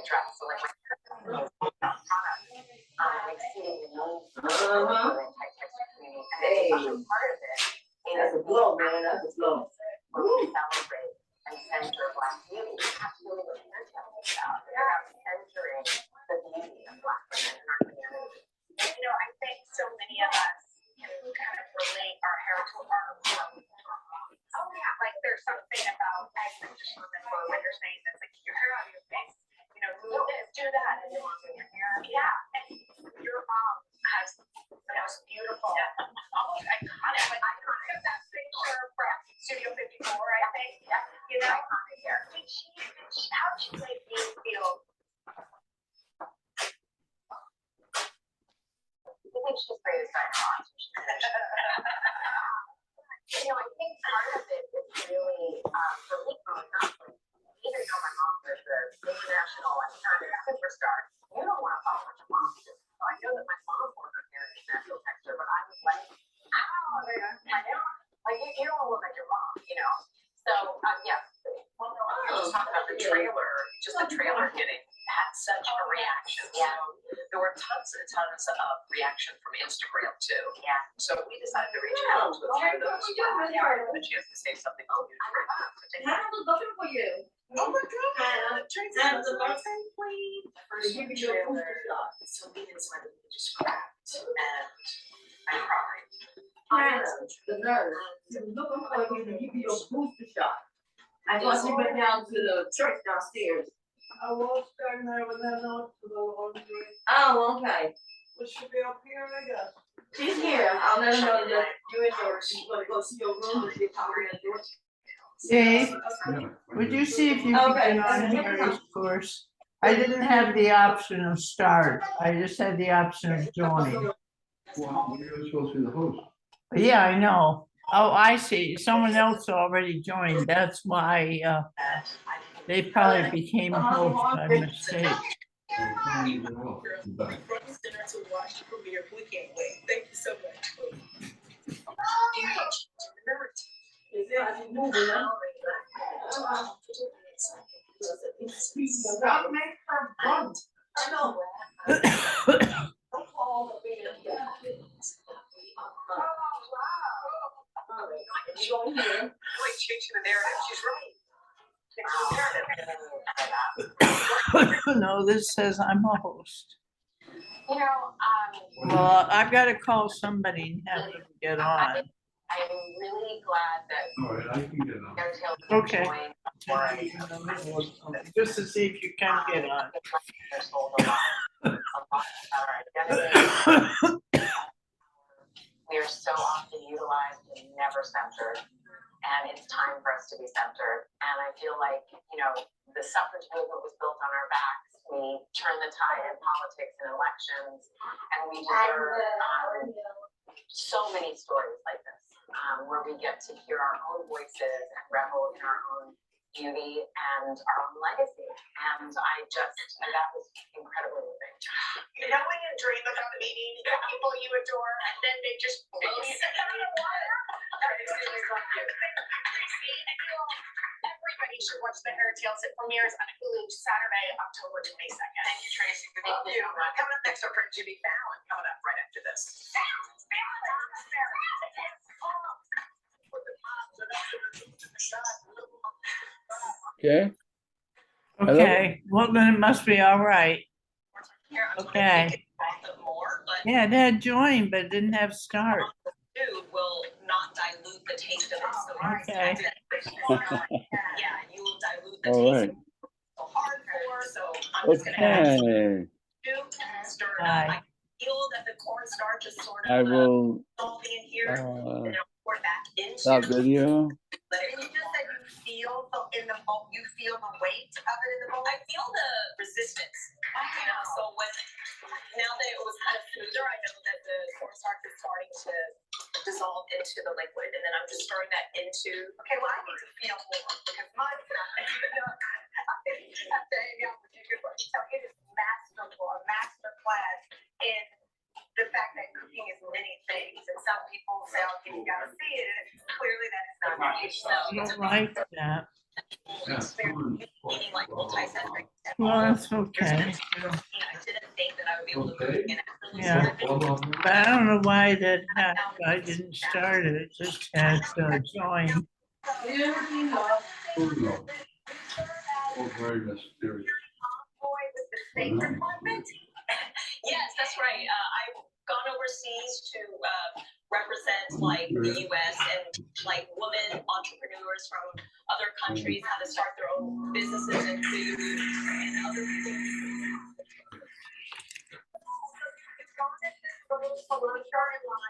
dress. So like my product, exceeding the needs of the type texture community. And also part of it is that's a blow, man. That's a blow. When we celebrate and center Black beauty, that's really what hair tells us about. It's about centering the beauty of Black women in our community. You know, I think so many of us can kind of relate our hair to our oh yeah, like there's something about I just remember when you're saying this, like your hair out of your face, you know, move this, do that, and your mom's in your hair. Yeah, and your mom has the most beautiful, almost iconic, like iconic that picture from Studio 54, I think. Yeah, you know, iconic hair. How did she make you feel? I think she's great as you know, I think part of it is really, for me growing up, even though my mom was the international superstar, you don't want to follow what your mom did. So I know that my mom wore her hair in natural texture, but I was like, oh, I know. Like, you don't look like your mom, you know? So, yeah. Well, no, I was talking about the trailer, just the trailer had such a reaction. Yeah. There were tons and tons of reaction from Instagram too. Yeah. So we decided to reach out to a few of those the chance to say something to you. Hannah was looking for you. Oh my God. Hannah the birthday queen. First trailer. So me and somebody just cracked and I cried. Hannah, the nurse, she was looking for you to give you your booster shot. I thought she went down to the church downstairs. I was down there when they're not to the laundry. Oh, okay. But she'll be up here, I guess. She's here. I'll let her know that you're in there. She's gonna go see your room and see how we're gonna do it. Dave, would you see if you could get on Harry's course? I didn't have the option of start. I just had the option of join. Well, you're supposed to be the host. Yeah, I know. Oh, I see. Someone else already joined. That's why they probably became host by mistake. Dinner to watch the premiere. We can't wait. Thank you so much. Make her blunt. I know. She's going here. Like changing the narrative. She's right. No, this says I'm a host. You know, Well, I've got to call somebody and have them get on. I'm really glad that All right, I can get on. Airtail Okay. Just to see if you can get on. We are so often utilized and never centered, and it's time for us to be centered. And I feel like, you know, the suffrage movement was built on our backs. We turn the tide in politics and elections, and we deserve so many stories like this, where we get to hear our own voices and revel in our own beauty and our own legacy. And that was incredibly moving. You know when you dream about meeting the people you adore and then they just everybody should watch the Hair Tales. It premieres on Hulu Saturday, October 22nd. Thank you, Tracy. Thank you. Coming up next, our friend Jimmy Fallon coming up right after this. Okay. Okay, well then it must be all right. Okay. Yeah, it had joined, but it didn't have start. Food will not dilute the taste of it. So Okay. Yeah, you will dilute the All taste. right. So hardcore. So I'm just gonna Okay. stir it Bye. up. I feel that the cornstarch is sort of I will salty in here, and then pour it back into. stop video. But you just said you feel in the bowl, you feel the weight of it in the bowl. I feel the resistance. You know, so now that it was kind of smoother, I know that the cornstarch is starting to dissolve into the liquid, and then I'm just stirring that into. Okay, well I need to feel more because mine's not. So it is masterful, a master class in the fact that cooking is many things, and some people say, "Okay, you gotta see it," and clearly that is not the case. So I don't like that. experience eating like multi-sensory. Well, that's okay. I didn't think that I would be able to Okay. and Yeah. But I don't know why that happened. I didn't start it. It just had joined. Oh, very mysterious. Yes, that's right. I've gone overseas to represent like the US and like women entrepreneurs from other countries how to start their own businesses and food and other things.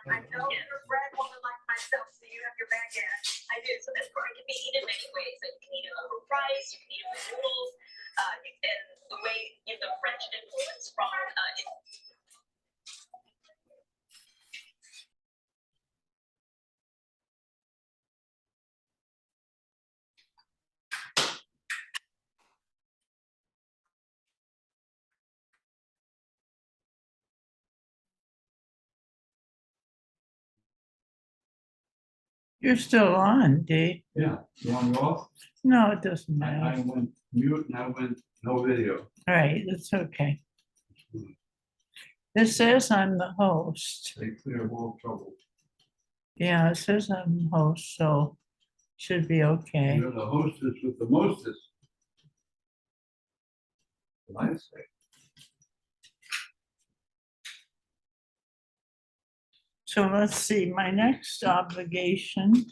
I know you're a bread woman like myself, so you have your baguette. I do. So this bread can be eaten many ways. So you can eat it over rice, you can eat it with noodles, and the way the French influence from You're still on, Dave. Yeah, you want to go off? No, it doesn't I matter. went mute and I went no video. All right, it's okay. It says I'm the host. They clear of all trouble. Yeah, it says I'm the host, so should be okay. You're the hostess with the mostest. What I say. So let's see, my next obligation.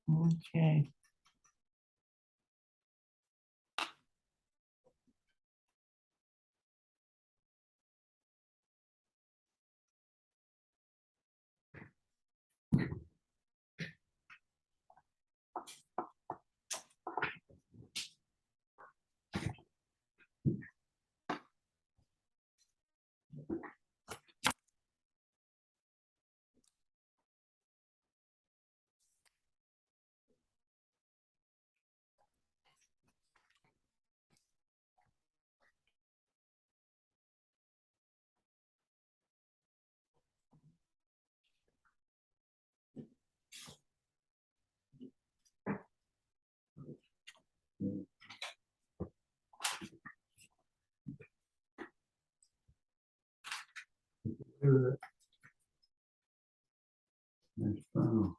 Okay. Nice funnel.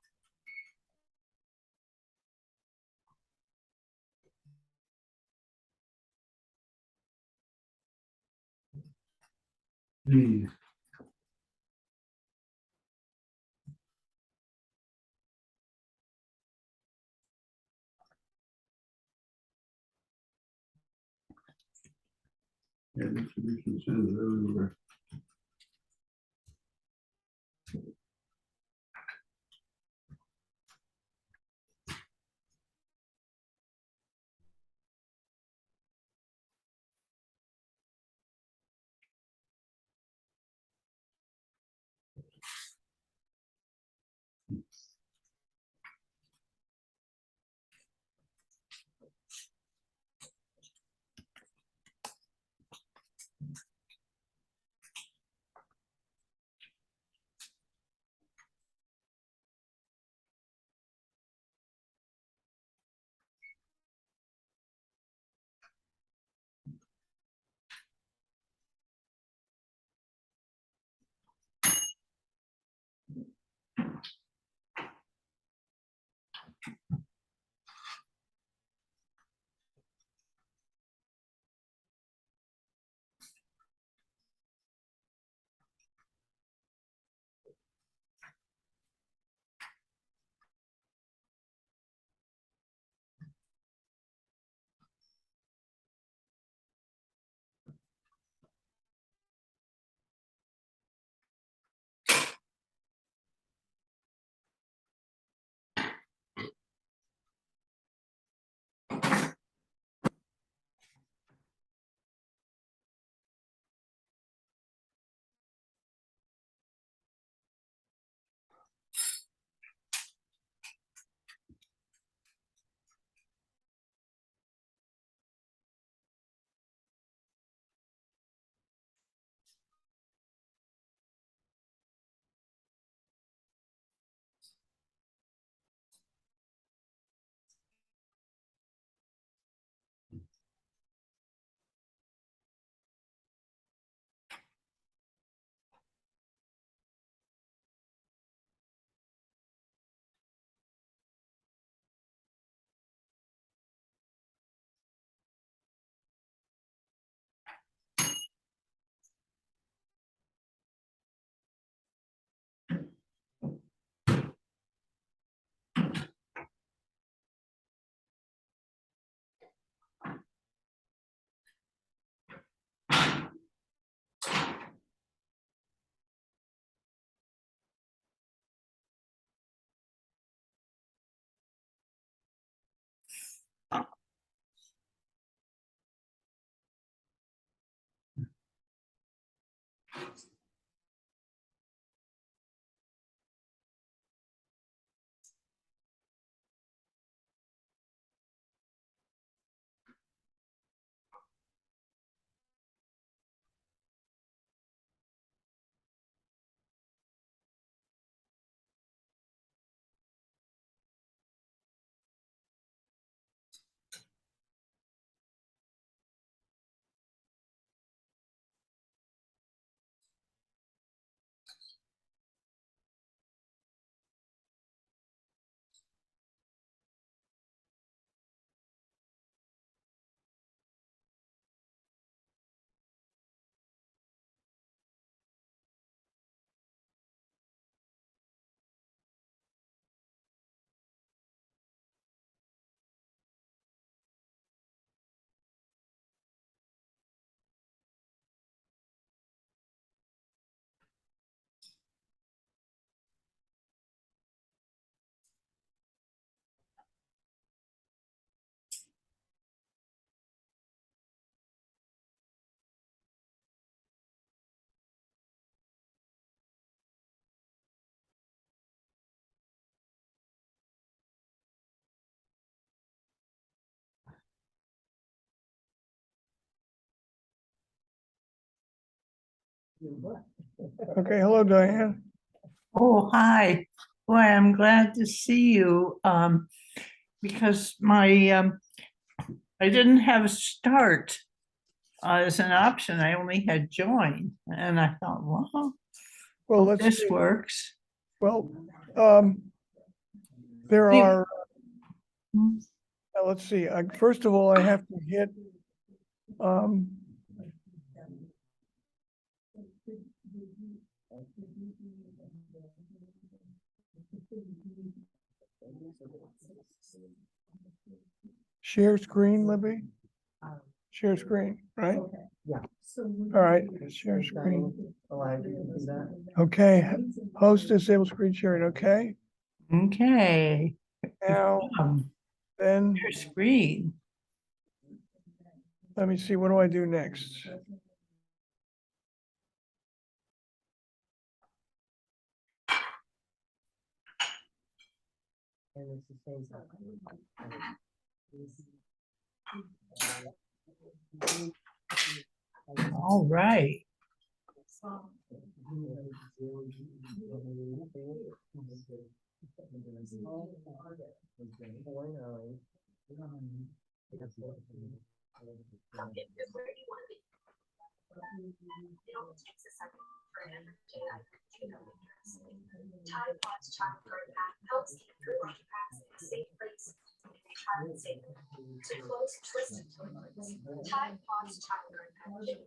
Please. Yeah, distribution centers everywhere. Okay, hello, Diane. Oh, hi. Boy, I'm glad to see you, because I didn't have a start as an option. I only had join, and I thought, well, Well, let's this see. works. Well, there Yeah. are, let's see, first of all, I have to hit, share screen, Libby? Share screen, right? Yeah. All right, share screen. Allow you to do that. Okay, host disable screen sharing, okay? Okay. Now, then, Your screen. let me see, what do I do next? And it's the same time. All right. It only takes a second for an energetic Tide Pods Child Guard Pack helps keep your water packs in a safe place and your child safe. To close twisted toilets, Tide Pods Child Guard Pack.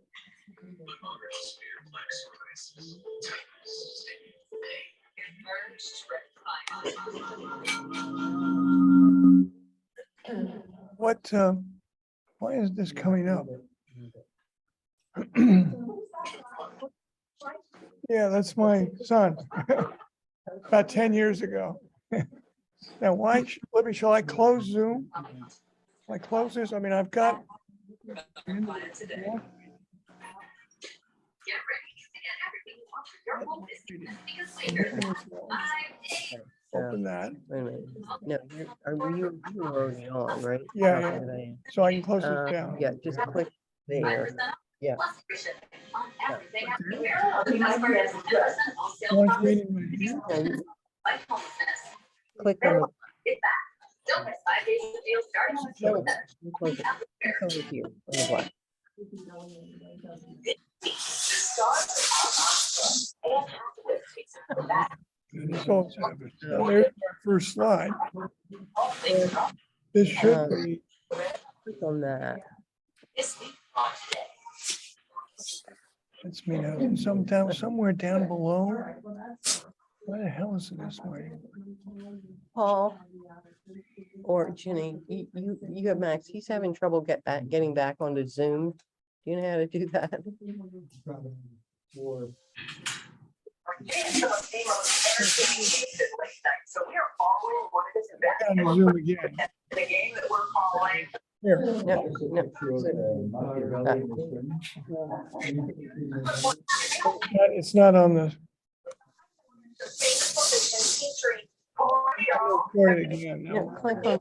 What, why is this coming up? Yeah, that's my son. About 10 years ago. Now, why, Libby, shall I close Zoom? Shall I close this? I mean, I've got. Get ready to get everything you want for your home business. Because later, 5 days. Open that. Wait a minute. No, you were already on, right? Yeah, Okay, yeah. Diane. So I can close this down. Yeah, just click there. Yeah. Plus free shipping on everything Right after there? you wear. As part of 10% off sale Launch promo. meeting right here. And Like homelessness. click on the, Get back. Don't miss 5 days of deals starting no, June 7th. close it. Click over here on the black. So it's happened. Now, there's my first slide. This should be, Click on that. let's me know, somewhere down below. Where the hell is this one? Paul or Jenny, you have Max, he's having trouble getting back onto Zoom. Do you know how to do that? So we are following one of his On Zoom again. the game that we're following Here, No, no. it's not on the. Record it again. No, No. click on.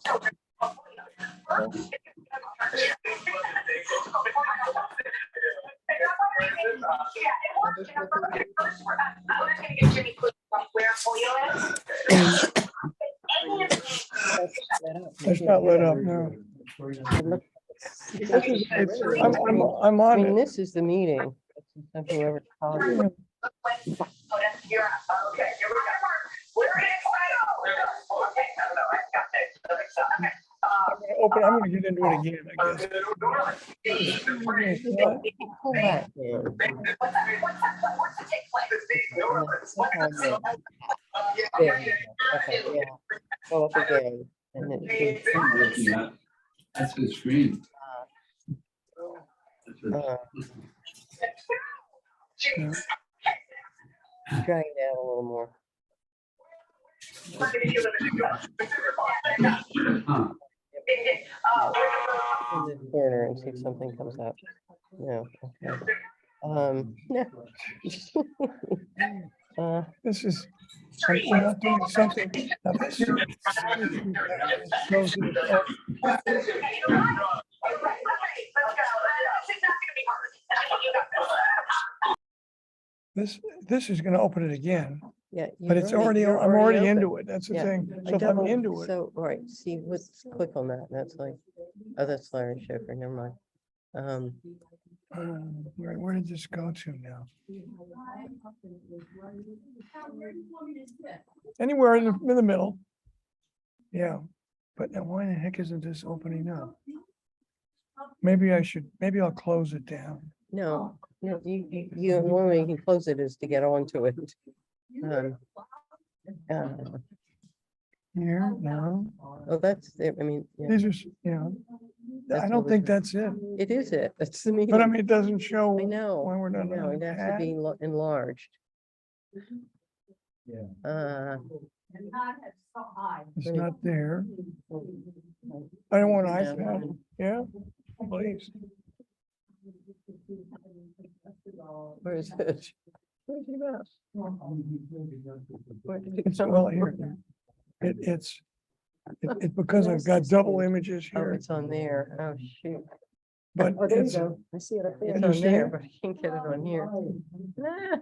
It's not lit up, no. I'm I on mean, it. this is the meeting. Whoever calls. Yeah. I'm gonna get into it again, I guess. Pull that down. There you go. Okay, yeah. Go up again. And then That's the screen. drag it out a little more. Huh. In the corner and see if something comes up. No, okay. No. This is, I'm not doing something. Now this shows that it's this is gonna open it again, Yeah. but it's already, I'm already into it. That's the Yeah. thing. I So if I'm double- into it, So, all right, see, let's click on that. That's like, oh, that's Larry Schaefer, never mind. where did this go to now? Anywhere in the middle. Yeah, but now why the heck isn't this opening up? Maybe I'll close it down. No, no, the only way you can close it is to get onto it. Here, no, Oh, that's, I mean, yeah, these are, I That's don't what think we- that's it. it is it. That's the meeting. But I mean, it doesn't show. I know, Why we're I not. know, it has to be enlarged. It's not there. I don't want an No. iPad. Yeah, please. Where is it? Where's it about? Where did it It's come well from? here. It's because I've got double images Oh, here, it's on there. Oh, shoot. but Oh, there you it's, go. I see it up there. It's Did you on see there, it? but I can't get it on here. Ah,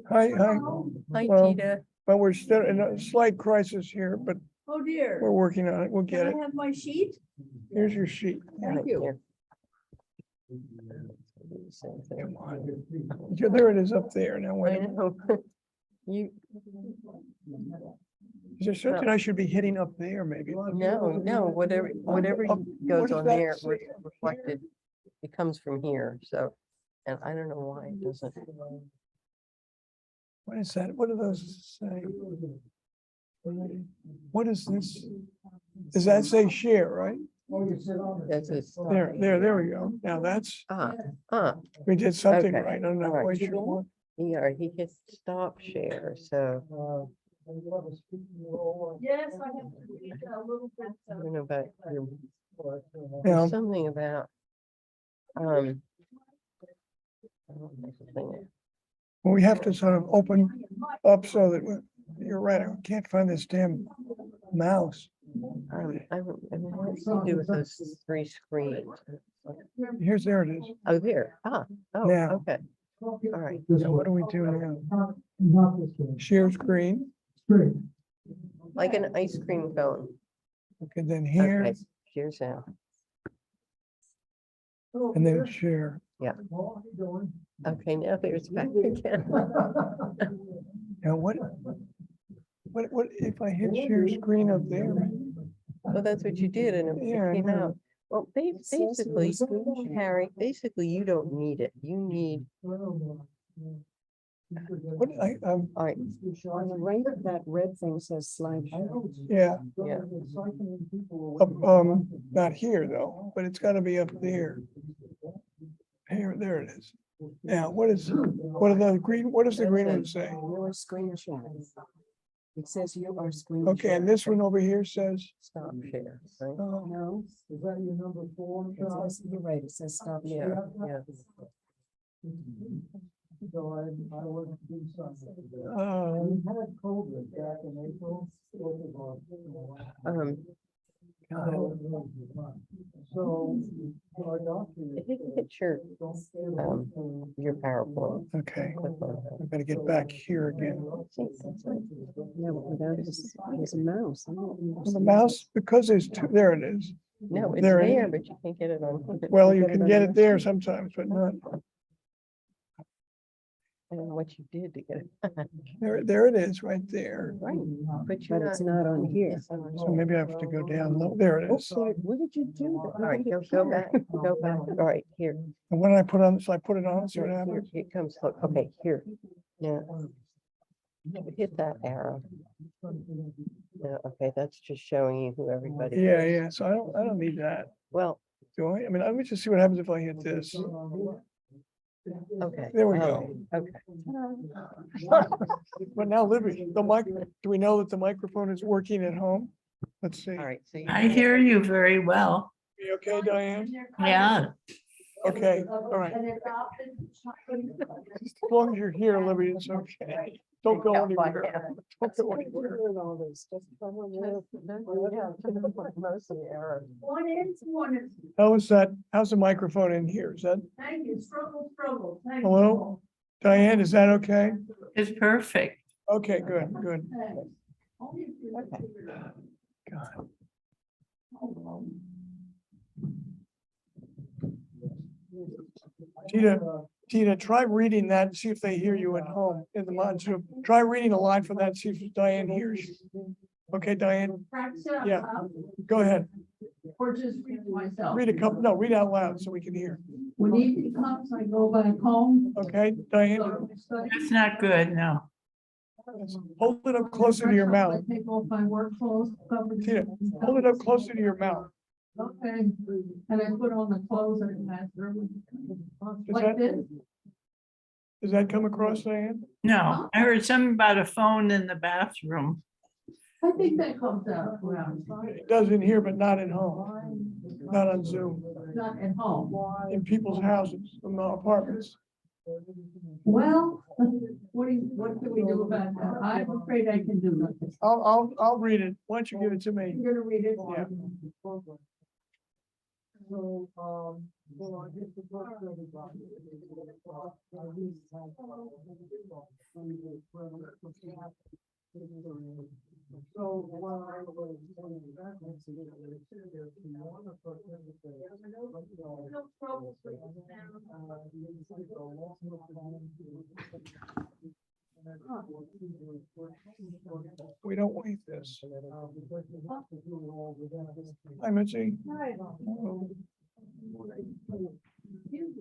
hi, Hi, Well, Tita. but we're still in a slight crisis here, but Oh dear, we're working on it. We'll get can it. I have my sheet? Here's your sheet. Thank you. Here. Come on. Yeah, there it is up there. Now, wait I a minute. know. You, Is there something I should be hitting up there maybe? no, whatever What goes does on that there say? reflected, it comes from here, so. And I don't know why it doesn't. What is that? What do those say? What is this? Does that say share, right? That's it. There we go. Now that's, we did something Okay. right. I'm not All right. quite sure. what. Yeah, he hit stop share, so Yes, I have to read a little bit. I don't know about your. Yeah. There's something about, I don't know the thing. Well, we have to sort of open up so that you're right. I can't find this damn mouse. I mean, it has to do with those three screens. There it is. Oh, there, oh, Now. okay, all right. Now, what do we do now? Share screen. Like an ice cream cone. Okay, then here, Okay, here's now. and then share. Okay, now there's back again. Now, what if I hit share screen up there? Well, that's what you did and Yeah, I it came know. out. Well, basically, Harry, basically you don't need it. You need, What, all right, On the right, that red thing says slideshow. yeah, yeah. not here though, but it's gotta be up there. Here, there it is. Now, what are the green, what does the green one say? Your screen share. It says you are screen. Okay, and this one over here says, Stop share, right? No. Is that your number 4? You're right, it says stop Yeah, share. yeah. uh, Had COVID back in April. So our doctor. If you can get your PowerPoint. okay, click on that. I'm gonna get back here again. Yeah, but without his mouse. I don't The understand. mouse, because there's two, there it is. No, it's There it there, is. but you can't get it on. here. Well, you can get it there sometimes, but not, I don't know what you did to get it. there it is, right there. Right, but you're But not. it's not on here. it's not on So here. maybe I have to go down low. There it is. Okay, what did you do? All right, go back, go back. All right, here. And when I put on, so I put it on, see what Here, happens. it comes, look, okay, here. Yeah. Hit that arrow. Yeah, okay, that's just showing you who everybody Yeah, is. yeah, so I don't need that, Well, do I? I mean, let me just see what happens if I hit this. okay. There we all go. right, Okay. But now Libby, the mic, do we know that the microphone is working at home? Let's see. All right, so. I hear you very well. You okay, Diane? Yeah, Okay, all right. As long as you're here, Libby, it's okay. Don't go Yeah, anywhere. Don't go anywhere. Most of the error. One is, How is that? How's the microphone in here? Is that, thank you, struggle. Thank you. hello? Diane, is that okay? it's perfect. Okay, good, good. Thanks. Only if you- Okay. God. Tina, try reading that and see if they hear you at home in the module. Try reading a line from that, see if Diane hears you. Okay, Diane, Practice it out Yeah. loud, go ahead. or just read to myself. Read a couple, no, read out loud so we can hear. When evening comes, I go back home. Okay, Diane, go to my study, That's not good, no. hold it up closer to your mouth. I take off my work clothes. cover the- Tina, hold it up closer to your mouth. Okay, and I put on the clothes and that's like that- this. Does that come across, Diane? No, I heard something about a phone in the bathroom. I think that comes out around, It does in here, but not at home, not on Zoom, not at home. in people's houses, in the apartments. Well, what can we do about that? I'm afraid I can do nothing. I'll read it. Why don't you give it to me? You're gonna read it? Yeah. We don't want this. Hi, Mitzi.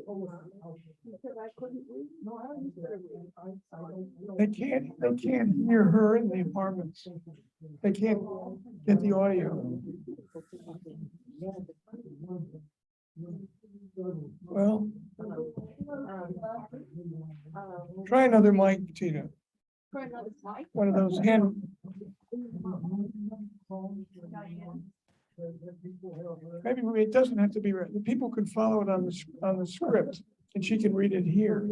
Oh, They can't hear her in the apartments. They can't get the audio. Well, try another mic, Tina. One of those hand. Maybe it doesn't have to be read. The people can follow it on the script and she can read it here.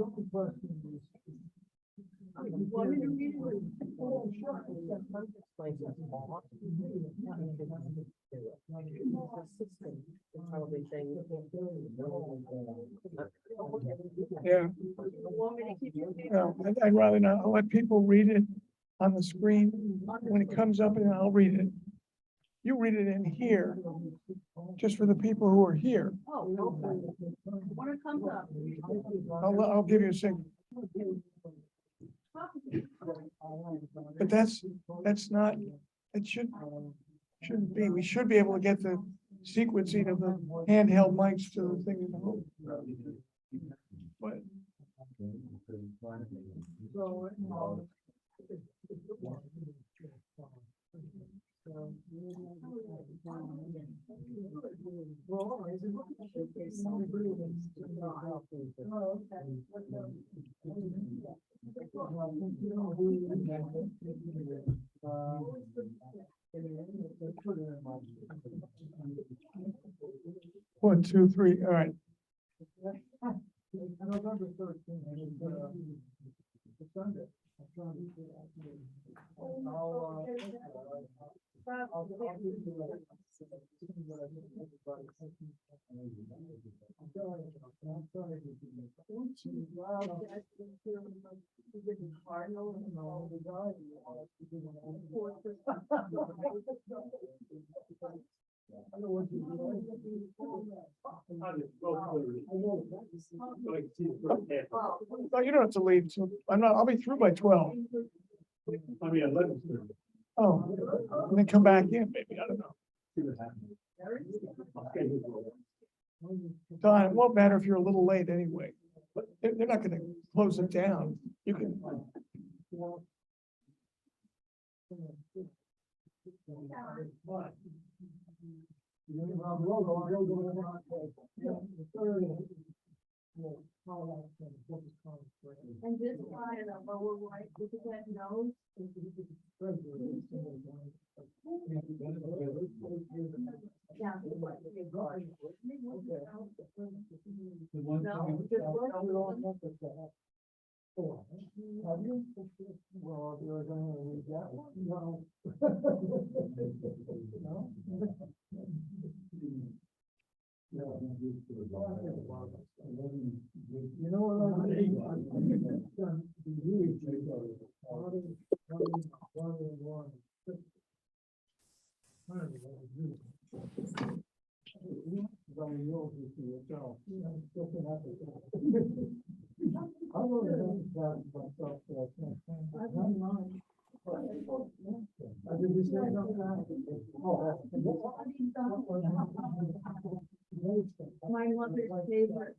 Yeah. No, I'd rather not. I'll let people read it on the screen. When it comes up and I'll read it. You read it in here, just for the people who are here. When it comes up. I'll give you a signal. But that's not, it shouldn't be. We should be able to get the sequencing of the handheld mics to the thing in the home. But 1, 2, 3, all right. No, you don't have to leave, so I'll be through by 12. Oh, and then come back in, maybe, I don't know. Don, it won't matter if you're a little late anyway, but they're not gonna close it down. You can. And this line in the lower right, look at that nose. Yeah. My mother's favorite.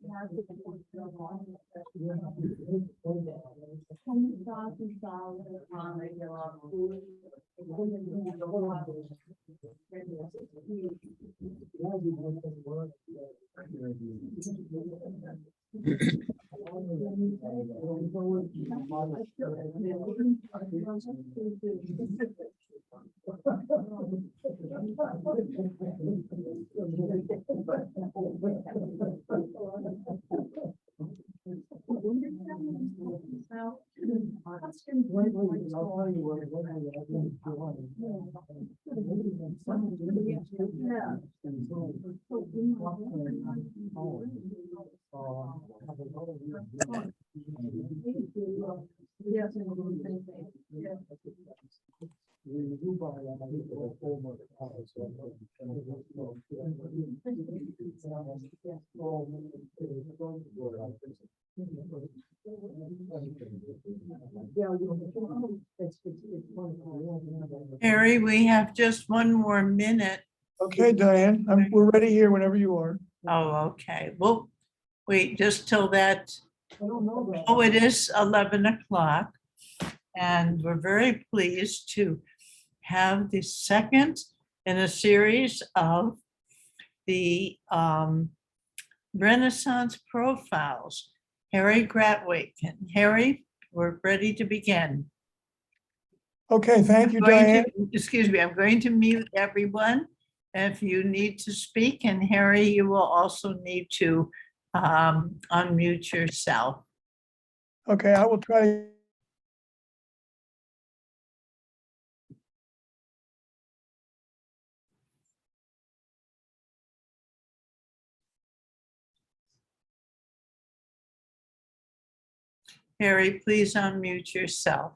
Sauce and salad on regular food. Yes. Harry, we have just one more minute. Okay, Diane, we're ready here whenever you are. Oh, okay. Well, wait just till that. Oh, it is 11 o'clock. And we're very pleased to have the second in a series of the Renaissance profiles, Harry Gratwick. And Harry, we're ready to begin. Okay, thank you, Going Diane. to- Excuse me, I'm going to mute everyone. If you need to speak, and Harry, you will also need to unmute yourself. Okay, I will try. Harry, please unmute yourself.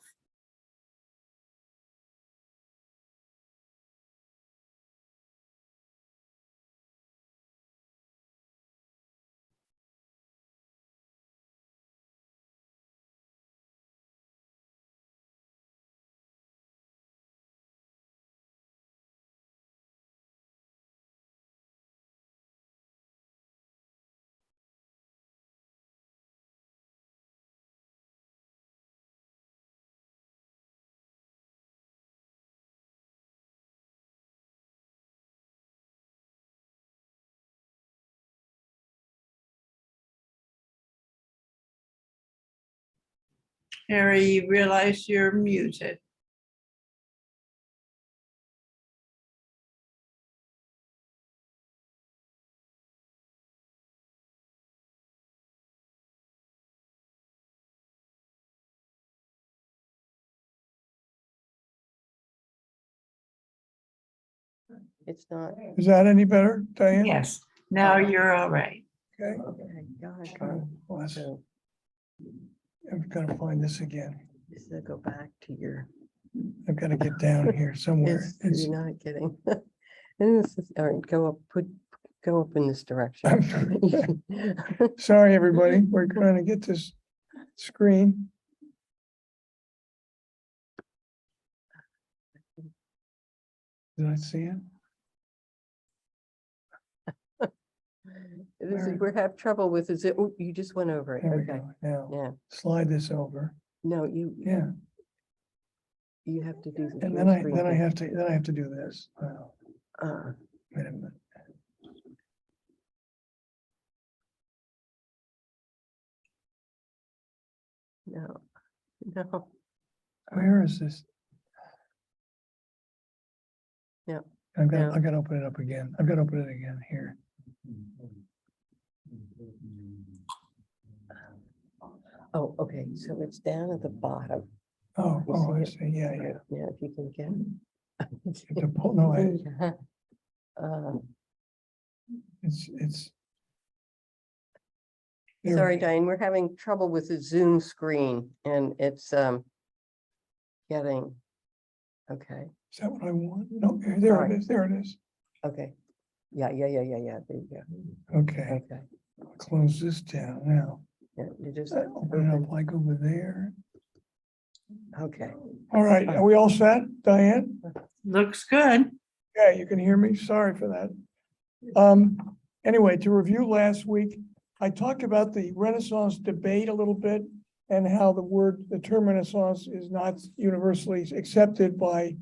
Harry, you realize you're muted. It's not. Is that any better, Diane? Yes, now you're all right. Okay. Okay, God, Okay, well, that's- so I've got to find this again. just to go back to your. I've got to get down here somewhere. It's, You're not getting. And this is, all right, go up in this direction. sorry, everybody, we're trying to get this screen. Did I see it? This is, we have trouble with this. Oh, you just went over it. There we Okay, go. Now, yeah. slide this over. No, Yeah, you have to do. the and share then I screen thing. have to do this. Wait a minute. No, no, Where is this? Yeah. I've got, Yeah. I've got to open it up again. I've got to open it again here. oh, okay, so it's down at the bottom. Oh, You oh, I see see. Yeah, yeah. Yeah, if you can get. You have to pull, no, Yeah. it's. There Sorry, we go. Diane, we're having trouble with the Zoom screen and it's getting, okay, Is that what I want? No, there Alright. it is. There it is. okay. Yeah, there you go. Okay, Okay, close this down now. yeah, you just Open it open, up like over there. okay. All right, are we all set, Diane? Looks good. Yeah, you can hear me. Sorry for that. Anyway, to review last week, I talked about the Renaissance debate a little bit and how the term Renaissance is not universally accepted by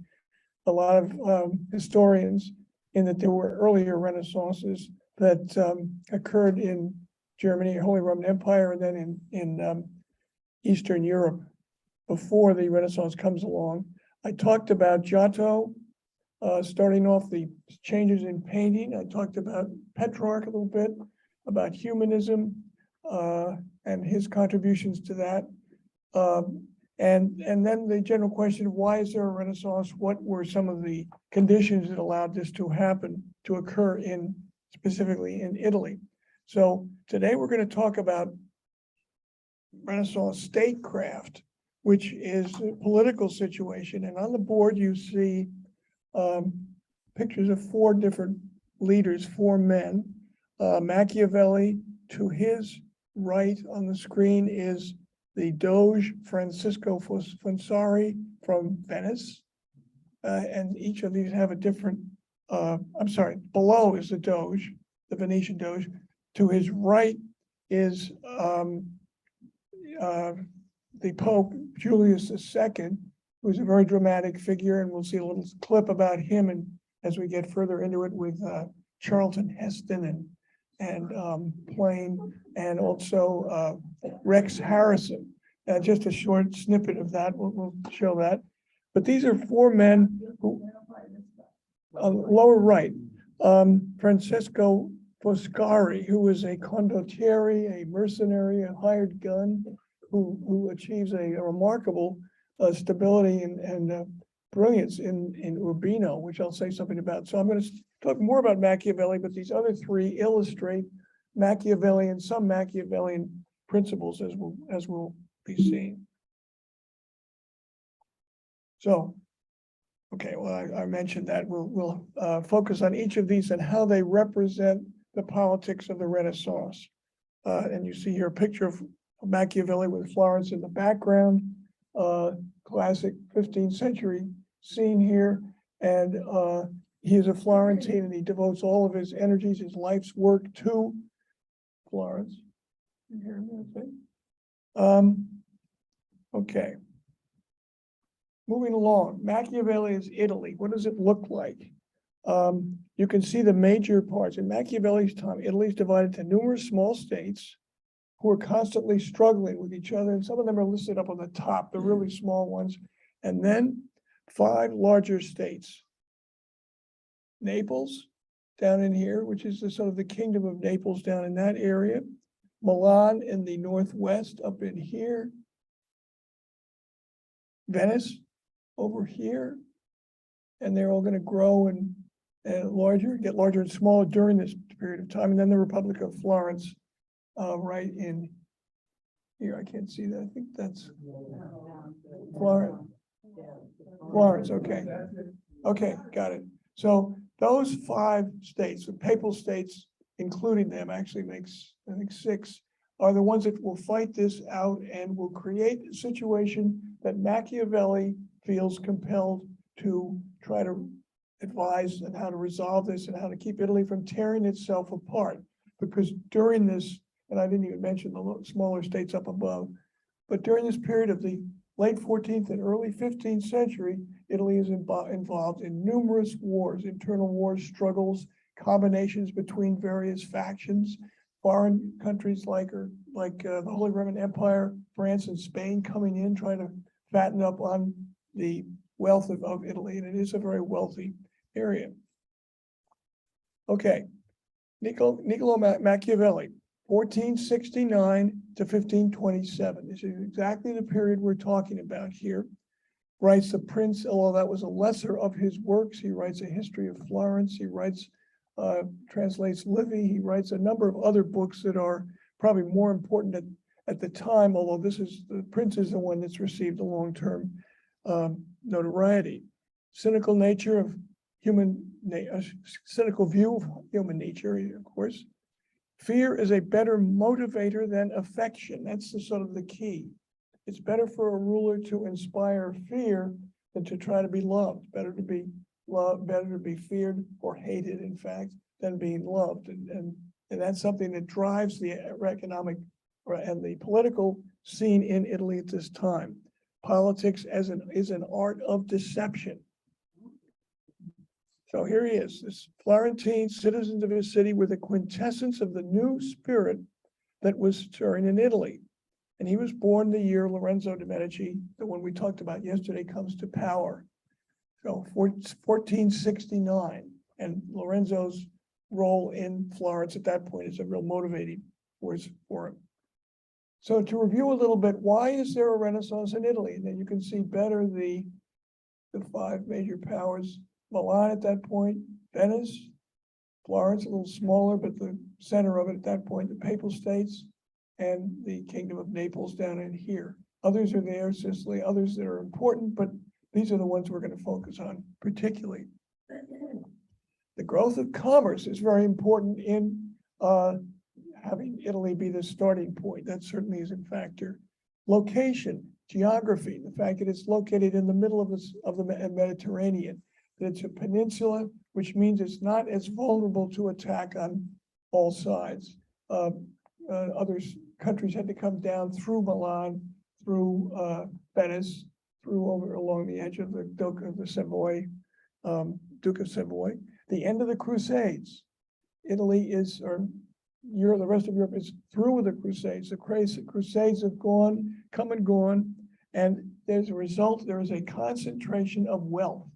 a lot of historians, in that there were earlier Renaissances that occurred in Germany, Holy Roman Empire, and then in Eastern Europe before the Renaissance comes along. I talked about Giotto, starting off the changes in painting. I talked about Petrarch a little bit, about humanism and his contributions to that. And then the general question of why is there a Renaissance? What were some of the conditions that allowed this to happen, to occur specifically in Italy? So today we're going to talk about Renaissance statecraft, which is a political situation. And on the board, you see pictures of four different leaders, four men. Machiavelli, to his right on the screen, is the Doge Francisco Fonsari from Venice. And each of these have a different, I'm sorry, below is the Doge, the Venetian Doge. To his right is the Pope Julius II, who's a very dramatic figure, and we'll see a little clip about him and as we get further into it with Charlton Heston and Plain, and also Rex Harrison. Just a short snippet of that, we'll show that. But these are four men who, lower right, Francesco Foscari, who is a condottiere, a mercenary, a hired gun, who achieves a remarkable stability and brilliance in Urbino, which I'll say something about. So I'm going to talk more about Machiavelli, but these other three illustrate Machiavellian, some Machiavellian principles, as we'll be seeing. So, okay, well, I mentioned that we'll focus on each of these and how they represent the politics of the Renaissance. And you see here a picture of Machiavelli with Florence in the background, classic 15th century scene here. And he is a Florentine and he devotes all of his energies, his life's work to Florence. Okay. Moving along, Machiavelli is Italy. What does it look like? You can see the major parts. In Machiavelli's time, Italy is divided into numerous small states who are constantly struggling with each other. And some of them are listed up on the top, the really small ones. And then 5 larger states. Naples, down in here, which is the sort of the kingdom of Naples down in that area. Milan in the northwest up in here. Venice over here. And they're all going to grow and get larger and smaller during this period of time. And then the Republic of Florence, right in here, I can't see that. I think that's Florence. Florence, okay. Okay, got it. So those 5 states, the papal states, including them, actually makes, I think, 6, are the ones that will fight this out and will create a situation that Machiavelli feels compelled to try to advise on how to resolve this and how to keep Italy from tearing itself apart. Because during this, and I didn't even mention the smaller states up above, but during this period of the late 14th and early 15th century, Italy is involved in numerous wars, internal wars, struggles, combinations between various factions, foreign countries like the Holy Roman Empire, France and Spain coming in, trying to fatten up on the wealth of Italy, and it is a very wealthy area. Okay, Niccolo Machiavelli, 1469 to 1527. This is exactly the period we're talking about here. Writes the Prince, although that was a lesser of his works. He writes a history of Florence. He writes, translates Livy. He writes a number of other books that are probably more important at the time, although the Prince is the one that's received a long-term notoriety. Cynical nature of cynical view of human nature, of course. Fear is a better motivator than affection. That's the sort of the key. It's better for a ruler to inspire fear than to try to be loved. Better to be loved, better to be feared or hated, in fact, than being loved. And that's something that drives the economic and the political scene in Italy at this time. Politics is an art of deception. So here he is, this Florentine citizens of his city with a quintessence of the new spirit that was stirring in Italy. And he was born the year Lorenzo de' Medici, the one we talked about yesterday, comes to power. So 1469, and Lorenzo's role in Florence at that point is a real motivating force for him. So to review a little bit, why is there a Renaissance in Italy? And then you can see better the 5 major powers. Milan at that point, Venice, Florence, a little smaller, but the center of it at that point, the Papal States, and the Kingdom of Naples down in here. Others are there, Sicily, others that are important, but these are the ones we're going to focus on particularly. The growth of commerce is very important in having Italy be the starting point. That certainly is a factor. Location, geography, the fact that it's located in the middle of the Mediterranean, that it's a peninsula, which means it's not as vulnerable to attack on all sides. Other countries had to come down through Milan, through Venice, along the edge of the Duke of Savoy. The end of the Crusades. Italy is, or Europe, the rest of Europe is through with the Crusades. The Crusades have come and gone, and as a result, there is a concentration of wealth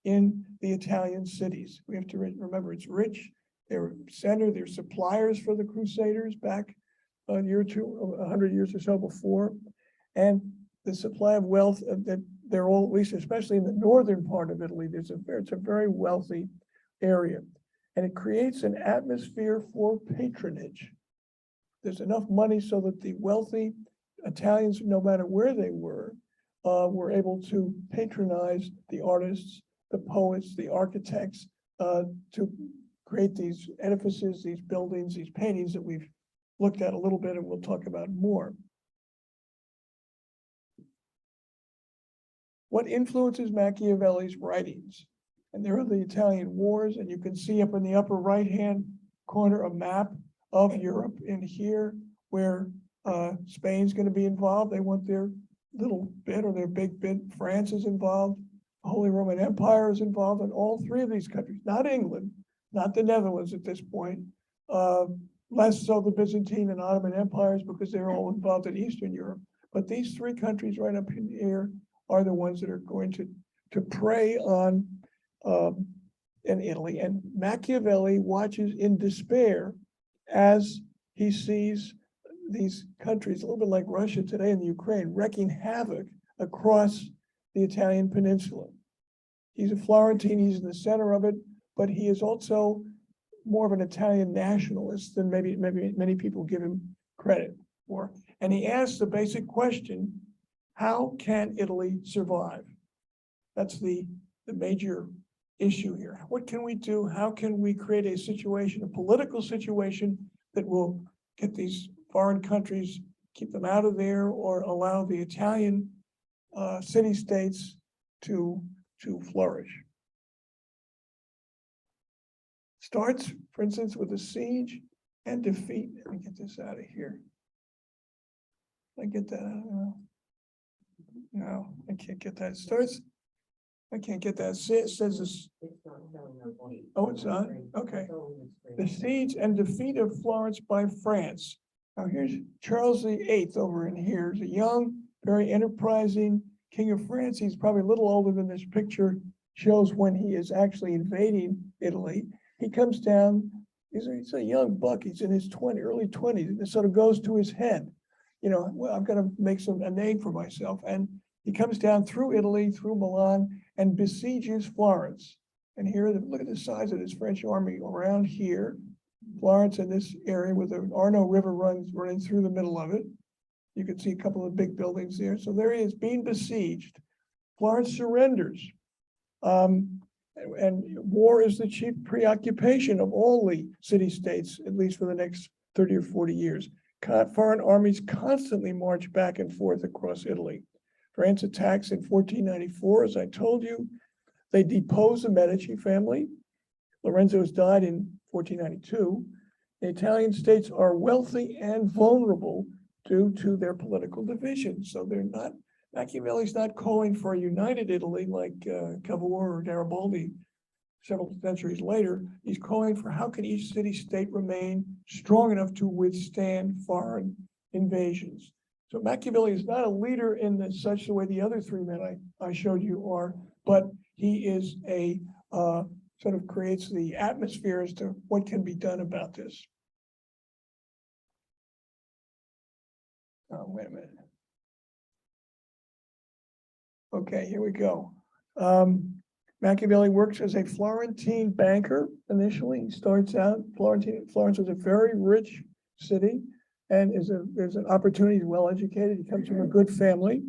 in the Italian cities. We have to remember it's rich. They're suppliers for the Crusaders back a year or two, 100 years or so before. And the supply of wealth that they're all, at least especially in the northern part of Italy, it's a very wealthy area. And it creates an atmosphere for patronage. There's enough money so that the wealthy Italians, no matter where they were able to patronize the artists, the poets, the architects, to create these edifices, these buildings, these paintings that we've looked at a little bit and we'll talk about more. What influences Machiavelli's writings? And there are the Italian wars, and you can see up in the upper right-hand corner a map of Europe in here where Spain's going to be involved. They want their little bit or their big bit. France is involved. The Holy Roman Empire is involved in all 3 of these countries, not England, not the Netherlands at this point, less so the Byzantine and Ottoman empires because they're all involved in Eastern Europe. But these 3 countries right up in here are the ones that are going to prey on in Italy. And Machiavelli watches in despair as he sees these countries, a little bit like Russia today and the Ukraine, wreaking havoc across the Italian peninsula. He's a Florentine, he's in the center of it, but he is also more of an Italian nationalist than maybe many people give him credit for. And he asks the basic question, how can Italy survive? That's the major issue here. What can we do? How can we create a situation, a political situation that will get these foreign countries, keep them out of there, or allow the Italian city-states to flourish? Starts, for instance, with a siege and defeat. Let me get this out of here. I get that out. No, I can't get that. It starts. I can't get that. It says this. Oh, it's not? Okay. The siege and defeat of Florence by France. Now here's Charles VIII over in here. He's a young, very enterprising king of France. He's probably a little older than this picture shows when he is actually invading Italy. He comes down, he's a young buck. He's in his early 20s. And it sort of goes to his head. You know, well, I'm going to make a name for myself. And he comes down through Italy, through Milan, and besieges Florence. And here, look at the size of this French army around here. Florence in this area with the Arno River running through the middle of it. You can see a couple of big buildings there. So there he is being besieged. Florence surrenders. And war is the chief preoccupation of all the city-states, at least for the next 30 or 40 years. Foreign armies constantly march back and forth across Italy. France attacks in 1494, as I told you. They depose the Medici family. Lorenzo's died in 1492. The Italian states are wealthy and vulnerable due to their political divisions. So they're not, Machiavelli's not calling for a united Italy like Cavour or Garibaldi several centuries later. He's calling for how can each city-state remain strong enough to withstand foreign invasions. So Machiavelli is not a leader in such the way the other three men I showed you are, but he is a sort of creates the atmosphere as to what can be done about this. Oh, wait a minute. Okay, here we go. Machiavelli works as a Florentine banker initially. He starts out, Florence is a very rich city and there's an opportunity, he's well educated, he comes from a good family.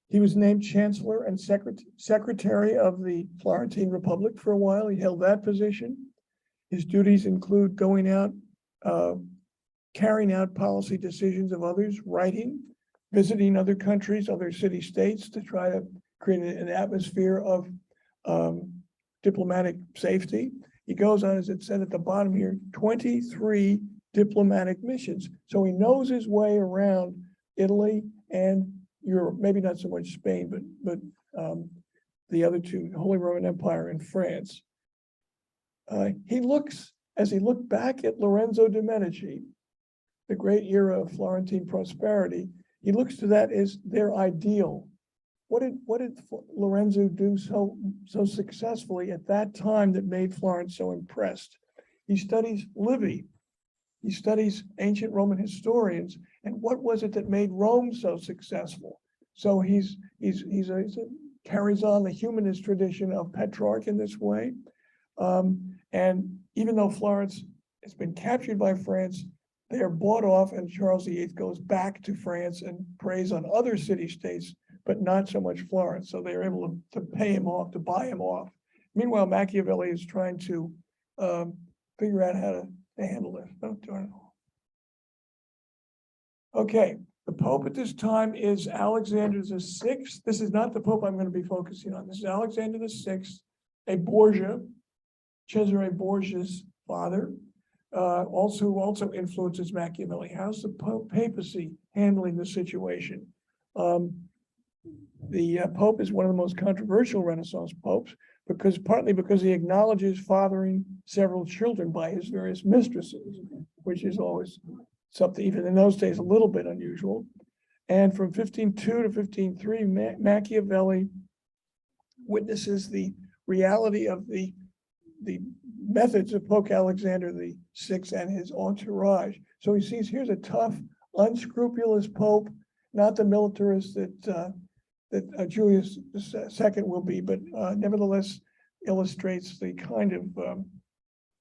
He was named chancellor and secretary of the Florentine Republic for a while. He held that position. His duties include going out, carrying out policy decisions of others, writing, visiting other countries, other city-states to try to create an atmosphere of diplomatic safety. He goes on, as it said at the bottom here, 23 diplomatic missions. So he knows his way around Italy and Europe, maybe not so much Spain, but the other two, the Holy Roman Empire and France. As he looked back at Lorenzo de' Medici, the great era of Florentine prosperity, he looks to that as their ideal. What did Lorenzo do so successfully at that time that made Florence so impressed? He studies Livy. He studies ancient Roman historians, and what was it that made Rome so successful? So he carries on the humanist tradition of Petrarch in this way. And even though Florence has been captured by France, they are bought off, and Charles VIII goes back to France and preys on other city-states, but not so much Florence. So they're able to pay him off, to buy him off. Meanwhile, Machiavelli is trying to figure out how to handle this. Oh, darn it. Okay, the Pope at this time is Alexander VI. This is not the Pope I'm going to be focusing on. This is Alexander VI, a Borgia, Cesare Borgia's father, who also influences Machiavelli. How's the papacy handling the situation? The Pope is one of the most controversial Renaissance popes partly because he acknowledges fathering several children by his various mistresses, which is always something, even in those days, a little bit unusual. And from 1502 to 1503, Machiavelli witnesses the reality of the methods of Pope Alexander VI and his entourage. So he sees here's a tough, unscrupulous Pope, not the militarist that Julius II will be, but nevertheless, illustrates the kind of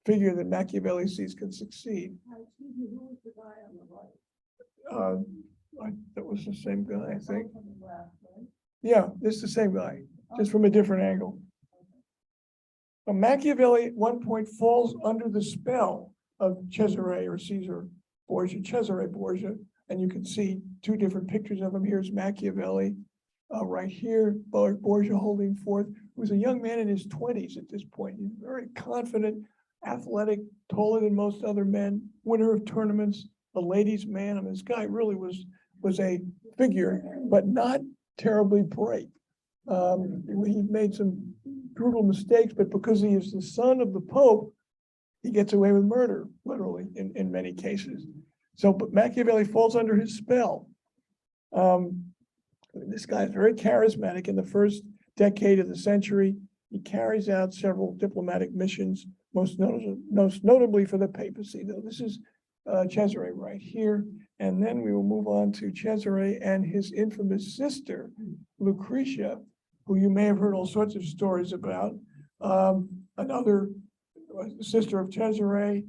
figure that Machiavelli sees can succeed. That was the same guy, I think. Yeah, this is the same guy, just from a different angle. But Machiavelli at one point falls under the spell of Cesare or Caesar Borgia, Cesare Borgia, and you can see two different pictures of him. Here's Machiavelli right here, Borgia holding forth, who's a young man in his 20s at this point. He's very confident, athletic, taller than most other men, winner of tournaments, a ladies' man. I mean, this guy really was a figure, but not terribly bright. He made some brutal mistakes, but because he is the son of the Pope, he gets away with murder, literally, in many cases. So, but Machiavelli falls under his spell. This guy is very charismatic. In the first decade of the century, he carries out several diplomatic missions, most notably for the papacy. Though this is Cesare right here. And then we will move on to Cesare and his infamous sister, Lucretia, who you may have heard all sorts of stories about. Another sister of Cesare,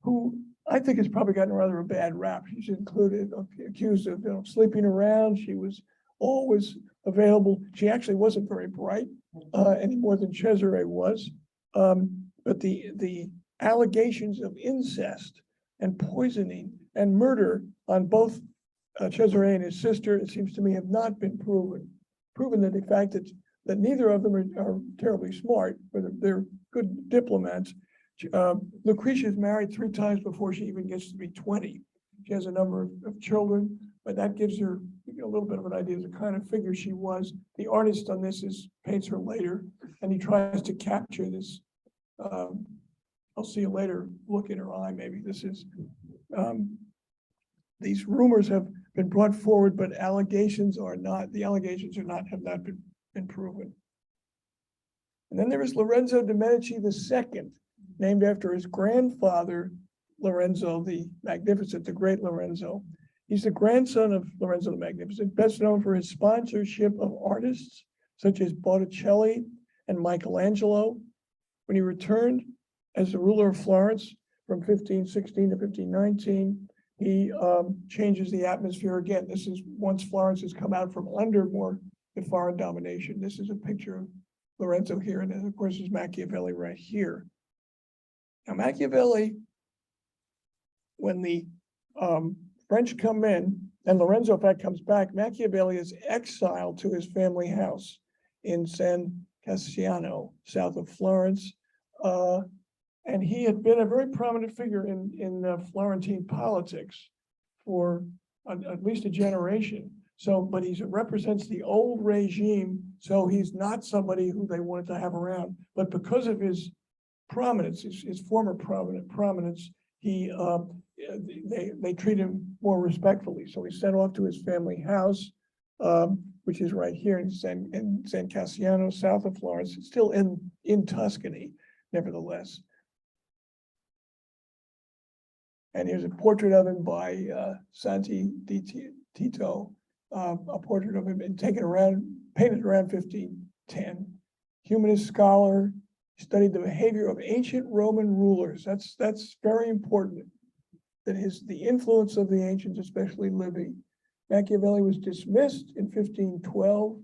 who I think has probably gotten rather a bad rap. She's accused of sleeping around. She was always available. She actually wasn't very bright any more than Cesare was. But the allegations of incest and poisoning and murder on both Cesare and his sister, it seems to me, have not been proven. Proven that the fact that neither of them are terribly smart, but they're good diplomats. Lucretia is married 3 times before she even gets to be 20. She has a number of children, but that gives her a little bit of an idea of the kind of figure she was. The artist on this paints her later, and he tries to capture this. I'll see you later. Look in her eye, maybe. This is. These rumors have been brought forward, but allegations are not. The allegations have not been proven. And then there is Lorenzo de' Medici II, named after his grandfather, Lorenzo the Magnificent, the great Lorenzo. He's the grandson of Lorenzo the Magnificent, best known for his sponsorship of artists such as Botticelli and Michelangelo. When he returned as the ruler of Florence from 1516 to 1519, he changes the atmosphere again. This is once Florence has come out from under more the foreign domination. This is a picture of Lorenzo here, and then of course is Machiavelli right here. Now Machiavelli, when the French come in, and Lorenzo in fact comes back, Machiavelli is exiled to his family house in San Cassiano, south of Florence. And he had been a very prominent figure in Florentine politics for at least a generation. So, but he represents the old regime, so he's not somebody who they wanted to have around. But because of his prominence, his former prominence, they treat him more respectfully. So he's sent off to his family house, which is right here in San Cassiano, south of Florence. It's still in Tuscany, nevertheless. And here's a portrait of him by Santi di Tito, a portrait of him and painted around 1510. Humanist scholar, studied the behavior of ancient Roman rulers. That's very important. That the influence of the ancients, especially Livy. Machiavelli was dismissed in 1512,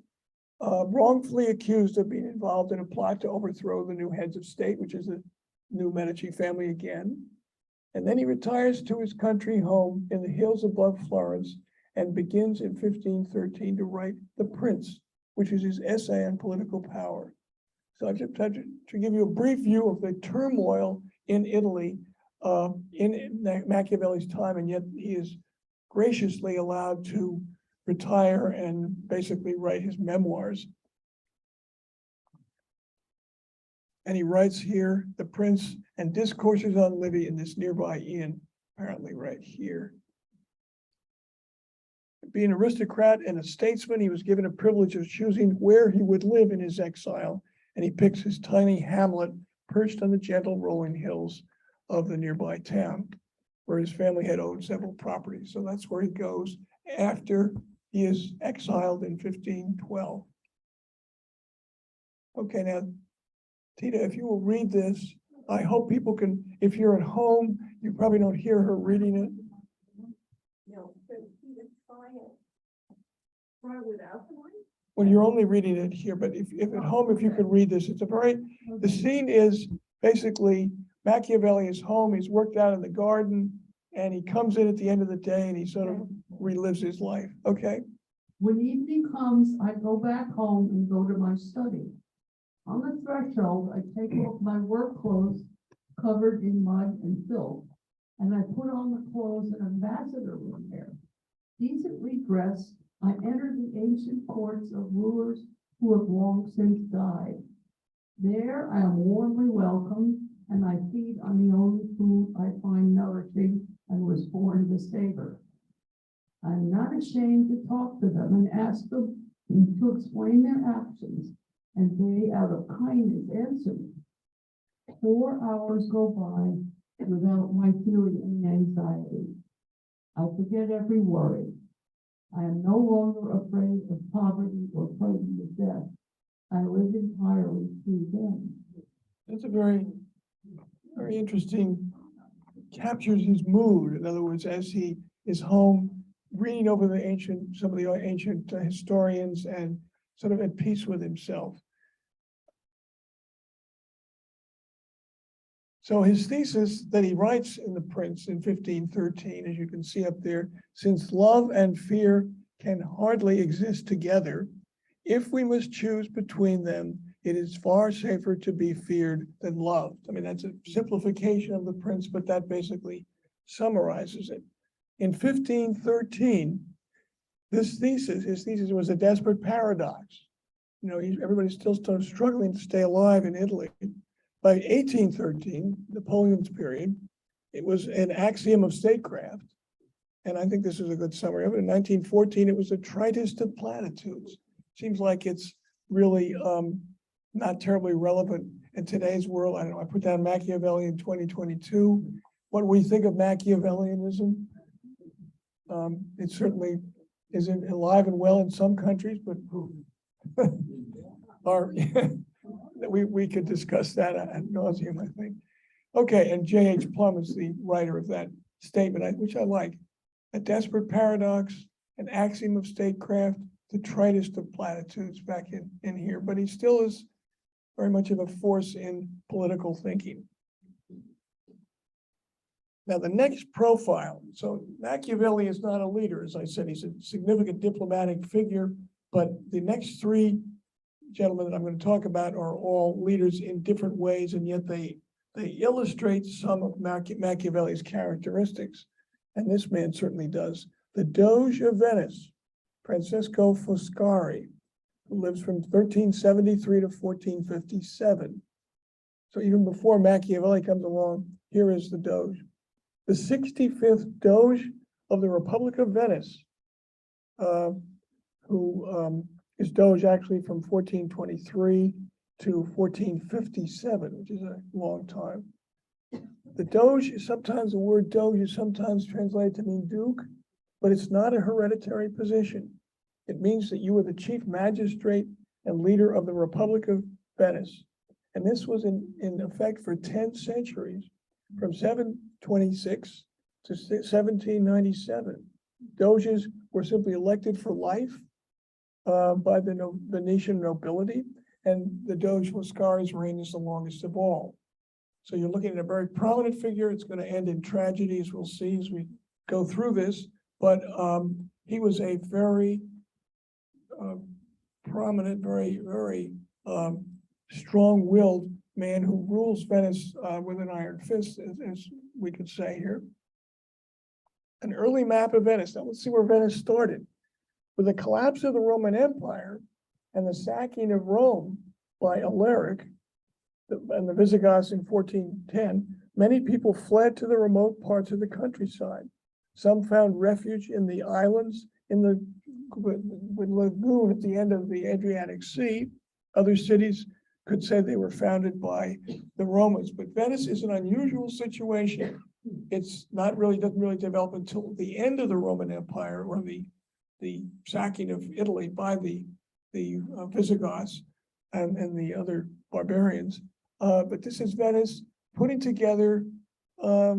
wrongfully accused of being involved in a plot to overthrow the new heads of state, which is the new Medici family again. And then he retires to his country home in the hills above Florence and begins in 1513 to write The Prince, which is his essay on political power. So I've just tried to give you a brief view of the turmoil in Italy in Machiavelli's time, and yet he is graciously allowed to retire and basically write his memoirs. And he writes here, The Prince and Discourses on Livy in this nearby inn, apparently right here. Being an aristocrat and a statesman, he was given a privilege of choosing where he would live in his exile, and he picks his tiny hamlet perched on the gentle rolling hills of the nearby town, where his family had owned several properties. So that's where he goes after he is exiled in 1512. Okay, now Tina, if you will read this, I hope people can, if you're at home, you probably don't hear her reading it. No, but even try it. Try without the one. Well, you're only reading it here, but if at home, if you could read this, it's a very, the scene is basically Machiavelli is home, he's worked out in the garden, and he comes in at the end of the day and he sort of relives his life, okay? When evening comes, I go back home and go to my study. On the threshold, I take off my work clothes covered in mud and filth, and I put on the clothes an ambassador would wear. Decently dressed, I enter the ancient courts of rulers who have long since died. There I am warmly welcomed, and I feed on the only food I find nourishing and was born to savor. I'm not ashamed to talk to them and ask them to explain their actions, and they, out of kindness, answer me. 4 hours go by without my feeling any anxiety. I forget every worry. I am no longer afraid of poverty or frightened of death. I live entirely through them. It's a very, very interesting, captures his mood. In other words, as he is home, reading over some of the ancient historians and sort of at peace with himself. So his thesis that he writes in The Prince in 1513, as you can see up there, since love and fear can hardly exist together, if we must choose between them, it is far safer to be feared than loved. I mean, that's a simplification of The Prince, but that basically summarizes it. In 1513, his thesis was a desperate paradox. You know, everybody's still struggling to stay alive in Italy. By 1813, Napoleon's period, it was an axiom of statecraft. And I think this is a good summary of it. In 1914, it was a treatise of platitudes. Seems like it's really not terribly relevant in today's world. I don't know, I put down Machiavelli in 2022. What we think of Machiavellianism, it certainly isn't alive and well in some countries, but we could discuss that ad nauseum, I think. Okay, and J.H. Plum is the writer of that statement, which I like. A desperate paradox, an axiom of statecraft, the tritest of platitudes back in here, but he still is very much of a force in political thinking. Now, the next profile, so Machiavelli is not a leader, as I said, he's a significant diplomatic figure, but the next three gentlemen that I'm going to talk about are all leaders in different ways, and yet they illustrate some of Machiavelli's characteristics, and this man certainly does. The Doge of Venice, Francesco Foscari, who lives from 1373 to 1457. So even before Machiavelli comes along, here is the Doge. The 65th Doge of the Republic of Venice, who is Doge actually from 1423 to 1457, which is a long time. The Doge is sometimes, the word Doge is sometimes translated to mean Duke, but it's not a hereditary position. It means that you were the chief magistrate and leader of the Republic of Venice. And this was in effect for 10 centuries, from 726 to 1797. Doges were simply elected for life by the Venetian nobility, and the Doge Foscari's reign is the longest of all. So you're looking at a very prominent figure. It's going to end in tragedy, as we'll see as we go through this, but he was a very prominent, very strong-willed man who rules Venice with an iron fist, as we could say here. An early map of Venice. Now let's see where Venice started. With the collapse of the Roman Empire and the sacking of Rome by Alaric and the Visigoths in 1410, many people fled to the remote parts of the countryside. Some found refuge in the islands in the lagoon at the end of the Adriatic Sea. Other cities could say they were founded by the Romans, but Venice is an unusual situation. It's not really, doesn't really develop until the end of the Roman Empire, or the sacking of Italy by the Visigoths and the other barbarians. But this is Venice putting together, I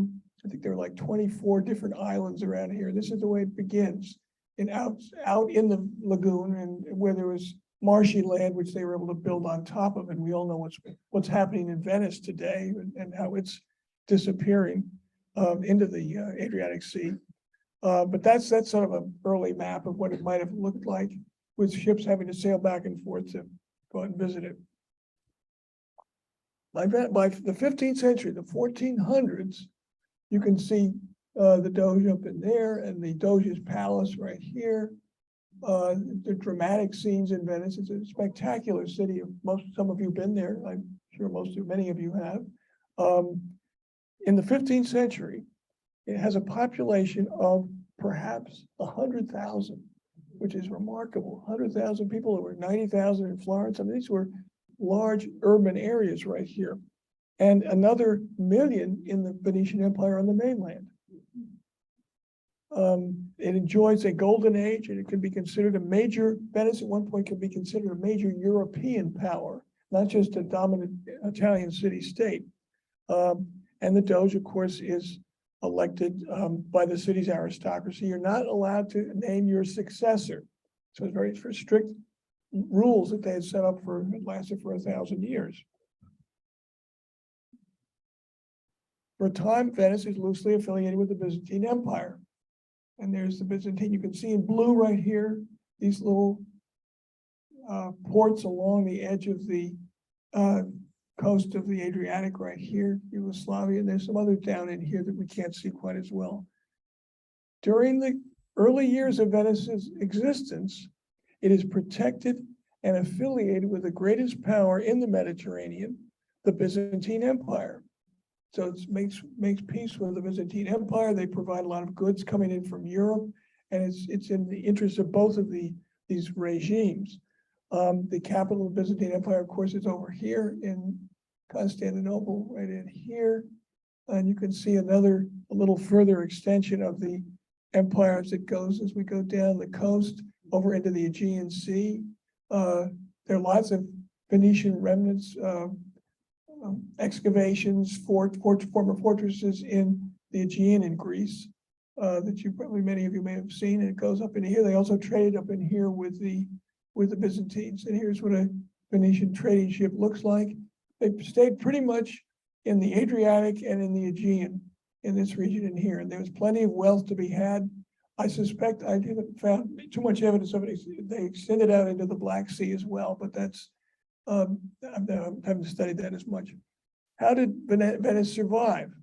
think there are like 24 different islands around here. This is the way it begins. And out in the lagoon, and where there was marshy land, which they were able to build on top of. And we all know what's happening in Venice today, and how it's disappearing into the Adriatic Sea. But that's sort of an early map of what it might have looked like, with ships having to sail back and forth to go out and visit it. By the 15th century, the 1400s, you can see the Doge up in there, and the Doge's palace right here. The dramatic scenes in Venice. It's a spectacular city. Some of you have been there. I'm sure many of you have. In the 15th century, it has a population of perhaps 100,000, which is remarkable. 100,000 people. There were 90,000 in Florence. I mean, these were large urban areas right here, and another million in the Venetian Empire on the mainland. It enjoys a golden age, and it can be considered a major, Venice at one point could be considered a major European power, not just a dominant Italian city-state. And the Doge, of course, is elected by the city's aristocracy. You're not allowed to name your successor. So it's very strict rules that they had set up lasted for 1,000 years. For a time, Venice is loosely affiliated with the Byzantine Empire. And there's the Byzantine, you can see in blue right here, these little ports along the edge of the coast of the Adriatic right here, Yugoslavia, and there's some others down in here that we can't see quite as well. During the early years of Venice's existence, it is protected and affiliated with the greatest power in the Mediterranean, the Byzantine Empire. So it makes peace with the Byzantine Empire. They provide a lot of goods coming in from Europe, and it's in the interest of both of these regimes. The capital of the Byzantine Empire, of course, is over here in Constantinople, right in here. And you can see a little further extension of the empire as it goes, as we go down the coast over into the Aegean Sea. There are lots of Venetian remnants, excavations, former fortresses in the Aegean in Greece that many of you may have seen. And it goes up in here. They also traded up in here with the Byzantines. And here's what a Venetian trading ship looks like. They stayed pretty much in the Adriatic and in the Aegean in this region in here. And there was plenty of wealth to be had. I suspect I haven't found too much evidence of it. They extended out into the Black Sea as well, but that's I haven't studied that as much. How did Venice survive?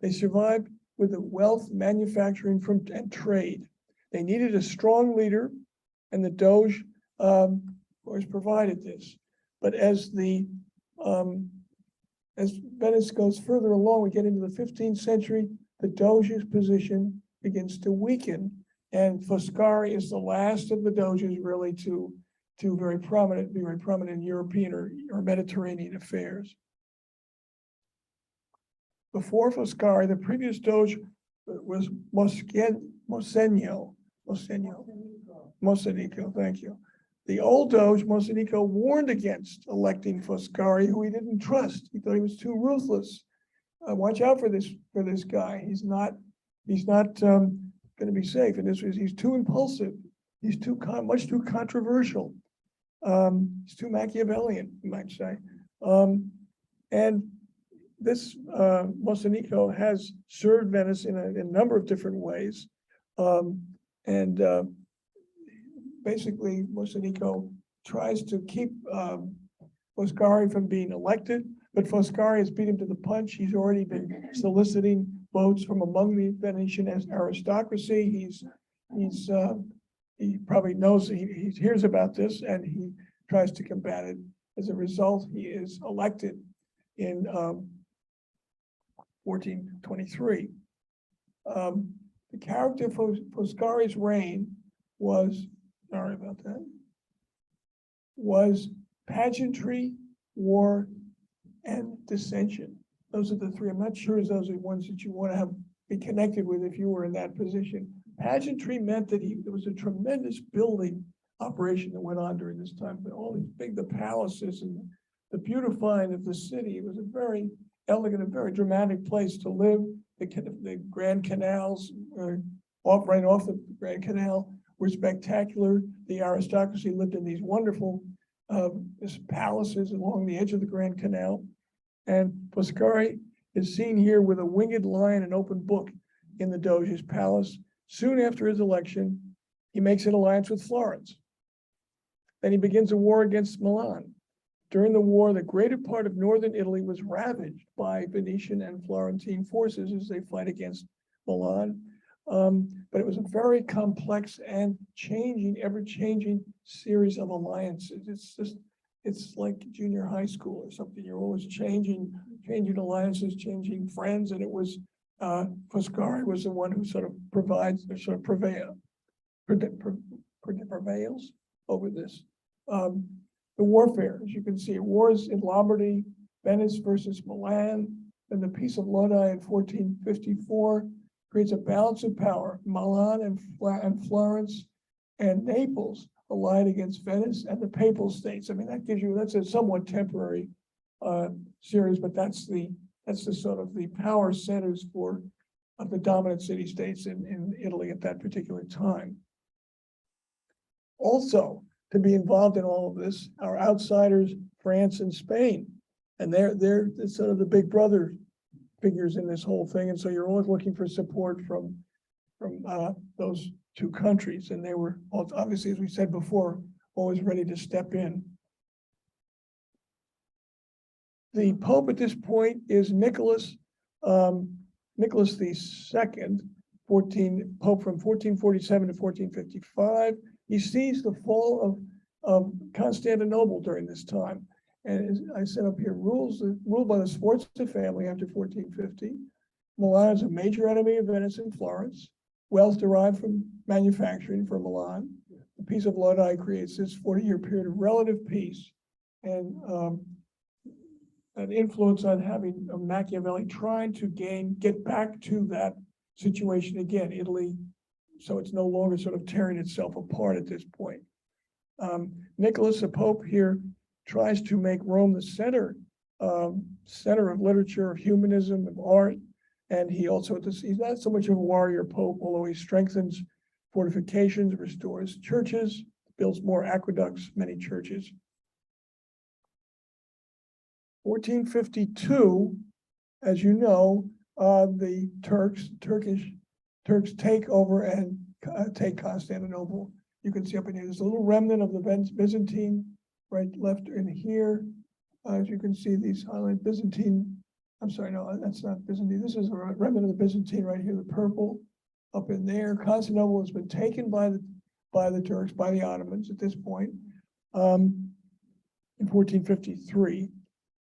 They survived with the wealth, manufacturing and trade. They needed a strong leader, and the Doge, of course, provided this. But as Venice goes further along, we get into the 15th century, the Doge's position begins to weaken, and Foscari is the last of the Doges really to be very prominent in European or Mediterranean affairs. Before Foscari, the previous Doge was Mocenico, thank you. The old Doge, Mocenico, warned against electing Foscari, who he didn't trust. He thought he was too ruthless. Watch out for this guy. He's not going to be safe. And he's too impulsive. He's much too controversial. He's too Machiavellian, you might say. And this Mocenico has served Venice in a number of different ways. Basically, Mocenico tries to keep Foscari from being elected, but Foscari has beat him to the punch. He's already been soliciting votes from among the Venetian aristocracy. He probably knows, he hears about this, and he tries to combat it. As a result, he is elected in 1423. The character of Foscari's reign was, sorry about that, was pageantry, war, and dissension. Those are the three. I'm not sure those are the ones that you want to be connected with if you were in that position. Pageantry meant that there was a tremendous building operation that went on during this time, but all these the palaces and the beautifying of the city. It was a very elegant, a very dramatic place to live. The Grand Canals, right off the Grand Canal, were spectacular. The aristocracy lived in these wonderful palaces along the edge of the Grand Canal. And Foscari is seen here with a winged lion and open book in the Doge's palace. Soon after his election, he makes an alliance with Florence. Then he begins a war against Milan. During the war, the greater part of northern Italy was ravaged by Venetian and Florentine forces as they fight against Milan. But it was a very complex and ever-changing series of alliances. It's like junior high school or something. You're always changing alliances, changing friends, and it was Foscari was the one who sort of provides or sort of prevails over this. The warfare, as you can see, wars in Lombardy, Venice versus Milan, and the Peace of Lodi in 1454 creates a balance of power. Milan and Florence and Naples allied against Venice and the Papal States. I mean, that's a somewhat temporary series, but that's the sort of the power centers of the dominant city-states in Italy at that particular time. Also, to be involved in all of this are outsiders, France and Spain, and they're sort of the big brother figures in this whole thing, and so you're always looking for support from those two countries, and they were obviously, as we said before, always ready to step in. The Pope at this point is Nicholas II, Pope from 1447 to 1455. He sees the fall of Constantinople during this time. And as I set up here, ruled by the Sforza family after 1450. Milan is a major enemy of Venice and Florence. Wealth derived from manufacturing for Milan. The Peace of Lodi creates this 40-year period of relative peace and an influence on having Machiavelli trying to get back to that situation again, Italy, so it's no longer sort of tearing itself apart at this point. Nicholas, the Pope here, tries to make Rome the center of literature, of humanism, of art, and he's not so much of a warrior Pope, although he strengthens fortifications, restores churches, builds more aqueducts, many churches. 1452, as you know, the Turks take over and take Constantinople. You can see up in here, there's a little remnant of the Byzantine, right left in here. As you can see, these highlight Byzantine. I'm sorry, no, that's not Byzantine. This is a remnant of the Byzantine right here, the purple up in there. Constantinople has been taken by the Turks, by the Ottomans at this point, in 1453.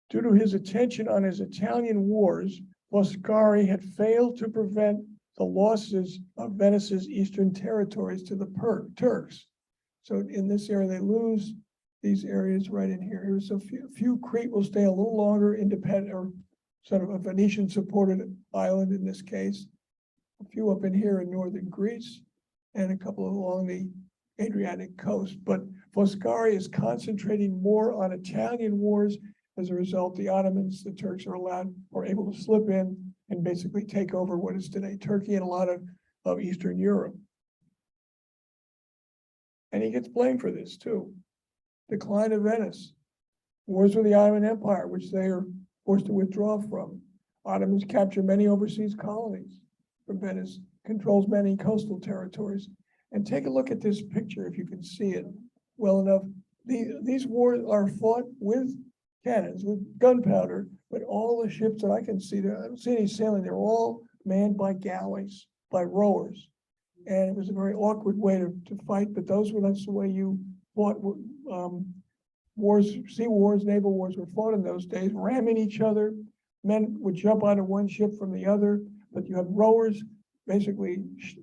Due to his attention on his Italian wars, Foscari had failed to prevent the losses of Venice's eastern territories to the Turks. So in this area, they lose these areas right in here. Here's a few. Crete will stay a little longer independent, or sort of a Venetian-supported island in this case. A few up in here in northern Greece, and a couple along the Adriatic coast. But Foscari is concentrating more on Italian wars. As a result, the Ottomans, the Turks are able to slip in and basically take over what is today Turkey and a lot of Eastern Europe. And he gets blamed for this too. Decline of Venice, wars with the Ottoman Empire, which they are forced to withdraw from. Ottomans capture many overseas colonies from Venice, controls many coastal territories. And take a look at this picture if you can see it well enough. These wars are fought with cannons, with gunpowder, but all the ships that I can see, I don't see any sailing, they're all manned by galleys, by rowers. And it was a very awkward way to fight, but that's the way you fought. Sea wars, naval wars were fought in those days, ramming each other. Men would jump out of one ship from the other, but you have rowers basically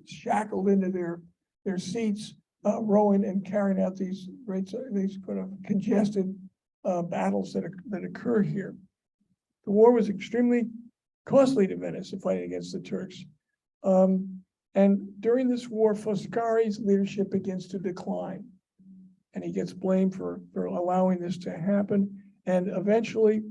shackled into their seats, rowing and carrying out these kind of congested battles that occur here. The war was extremely costly to Venice in fighting against the Turks. And during this war, Foscari's leadership begins to decline. And he gets blamed for allowing this to happen. And eventually,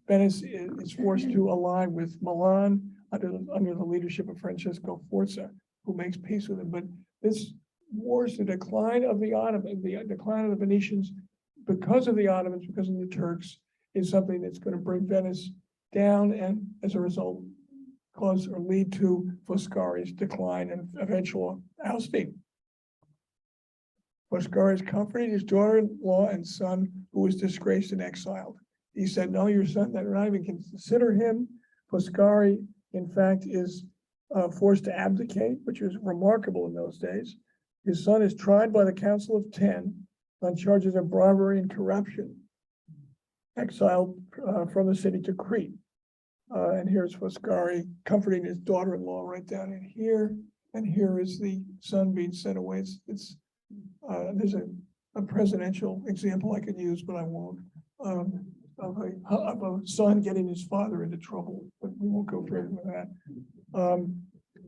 Venice is forced to ally with Milan under the leadership of Francesco Forza, who makes peace with him. But this wars the decline of the Ottomans, the decline of the Venetians because of the Ottomans, because of the Turks, is something that's going to bring Venice down, and as a result, cause or lead to Foscari's decline and eventual ousting. Foscari is comforting his daughter-in-law and son, who was disgraced and exiled. He said, no, your son, they're not even consider him. Foscari, in fact, is forced to abdicate, which was remarkable in those days. His son is tried by the Council of 10 on charges of bribery and corruption, exiled from the city to Crete. And here's Foscari comforting his daughter-in-law right down in here. And here is the son being sent away. There's a presidential example I could use, but I won't, of a son getting his father into trouble, but we won't go further with that.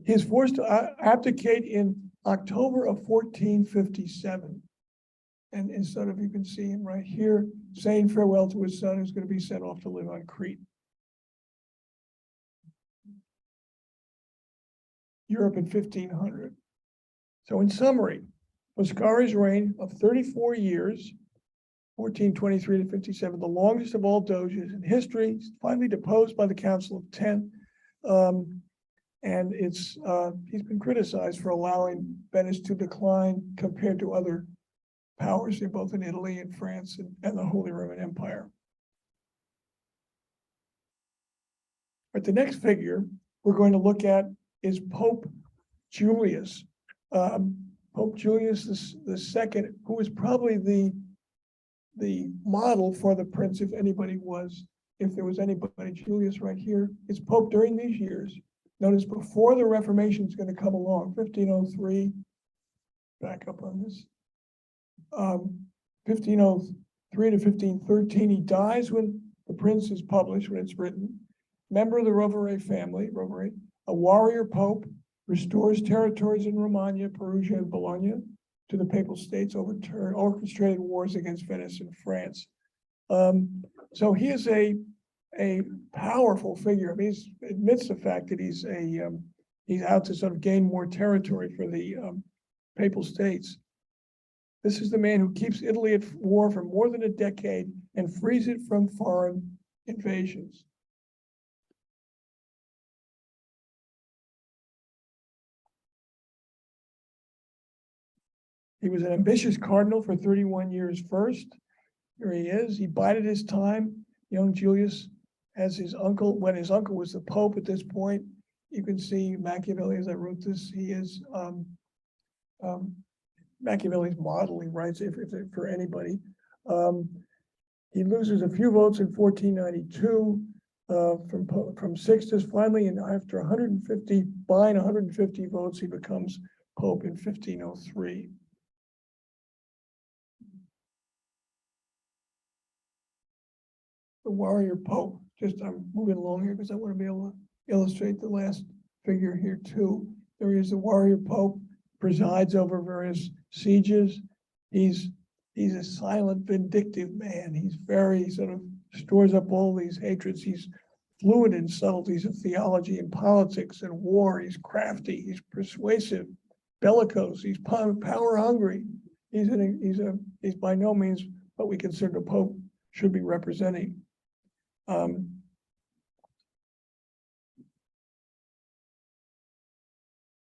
He's forced to abdicate in October of 1457. And instead of, you can see him right here, saying farewell to his son, who's going to be sent off to live on Crete. Europe in 1500. So in summary, Foscari's reign of 34 years, 1423 to 57, the longest of all doges in history, finally deposed by the Council of 10. And he's been criticized for allowing Venice to decline compared to other powers in both in Italy and France and the Holy Roman Empire. But the next figure we're going to look at is Pope Julius. Pope Julius II, who was probably the model for the prince, if there was anybody. Julius right here is Pope during these years. Notice before the Reformation is going to come along, 1503, back up on this, 1503 to 1513, he dies when the prince is published, when it's written. Member of the Rovere family, a warrior pope, restores territories in Romagna, Perugia, and Bologna to the Papal States, orchestrated wars against Venice and France. So he is a powerful figure. I mean, he admits the fact that he's out to sort of gain more territory for the Papal States. This is the man who keeps Italy at war for more than a decade and frees it from foreign invasions. He was an ambitious cardinal for 31 years first. Here he is. He bided his time. Young Julius as his uncle, when his uncle was the Pope at this point. You can see Machiavelli, as I wrote this, he is Machiavelli's model, he writes if for anybody. He loses a few votes in 1492 from Sixtus. Finally, and after 150 votes, he becomes Pope in 1503. The warrior Pope. I'm moving along here because I want to be able to illustrate the last figure here too. There is the warrior Pope, presides over various sieges. He's a silent, vindictive man. He's very sort of stores up all these hatreds. He's fluent in subtleties of theology and politics and war. He's crafty. He's persuasive, bellicose. He's power hungry. He's by no means what we consider a Pope should be representing.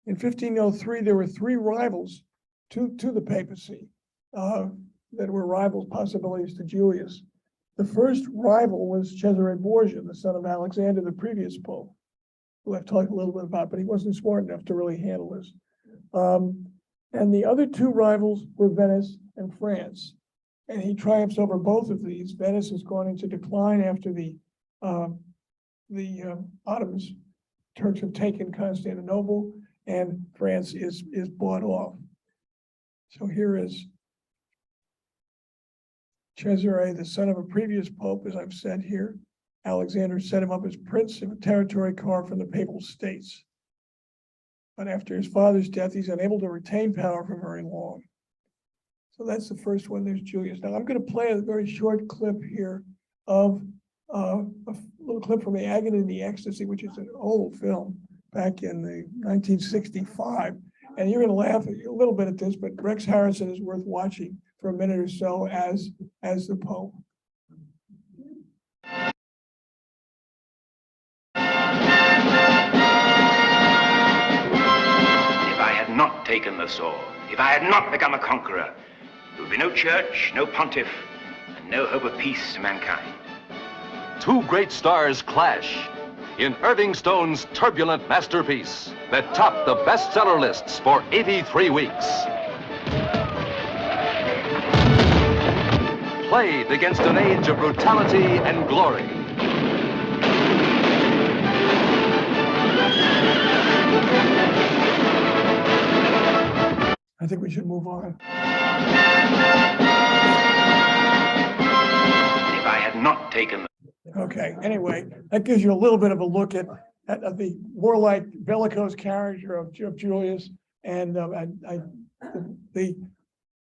In 1503, there were three rivals to the papacy that were rival possibilities to Julius. The first rival was Cesare Borgia, the son of Alexander, the previous pope, who I've talked a little bit about, but he wasn't smart enough to really handle this. And the other two rivals were Venice and France. And he triumphs over both of these. Venice has gone into decline after the Ottomans. Turks have taken Constantinople, and France is bought off. So here is Cesare, the son of a previous pope, as I've said here. Alexander set him up as prince of a territory carved from the Papal States. But after his father's death, he's unable to retain power for very long. So that's the first one. There's Julius. Now I'm going to play a very short clip here of a little clip from The Agony and the Ecstasy, which is an old film back in the 1965. And you're going to laugh a little bit at this, but Rex Harrison is worth watching for a minute or so as the Pope. If I had not taken the sword, if I had not become a conqueror, there would be no church, no pontiff, and no hope of peace to mankind. Two great stars clash in Irving Stone's turbulent masterpiece that topped the bestseller lists for 83 weeks. Played against an age of brutality and glory. I think we should move on. If I had not taken the Okay, anyway, that gives you a little bit of a look at the warlike bellicose character of Julius, and the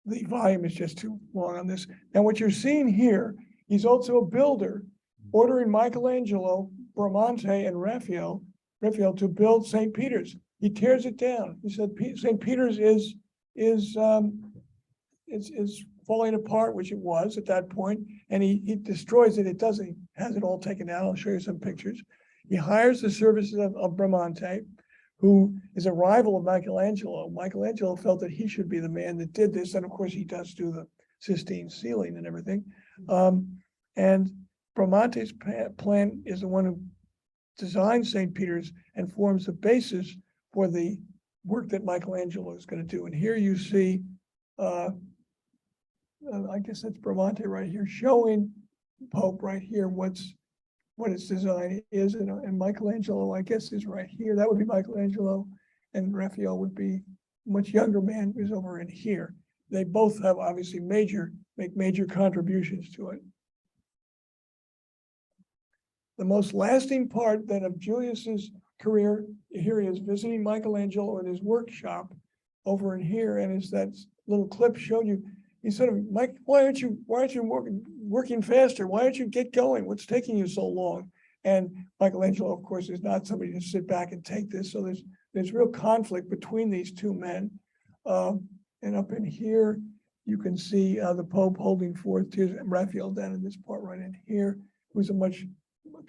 volume is just too long on this. Now, what you're seeing here, he's also a builder, ordering Michelangelo, Bramante, and Raphael to build St. Peter's. He tears it down. He said St. Peter's is falling apart, which it was at that point, and he destroys it. It doesn't. He has it all taken down. I'll show you some pictures. He hires the services of Bramante, who is a rival of Michelangelo. Michelangelo felt that he should be the man that did this, and of course he does do the Sistine ceiling and everything. And Bramante's plan is the one who designs St. Peter's and forms the basis for the work that Michelangelo is going to do. And here you see, I guess that's Bramante right here, showing Pope right here what its design is, and Michelangelo, I guess, is right here. That would be Michelangelo, and Raphael would be a much younger man who's over in here. They both have obviously make major contributions to it. The most lasting part then of Julius's career, here he is visiting Michelangelo in his workshop over in here, and as that little clip showed you, he said, Mike, why aren't you working faster? Why don't you get going? What's taking you so long? And Michelangelo, of course, is not somebody to sit back and take this. So there's real conflict between these two men. And up in here, you can see the Pope holding forth to Raphael down in this part right in here, who's a much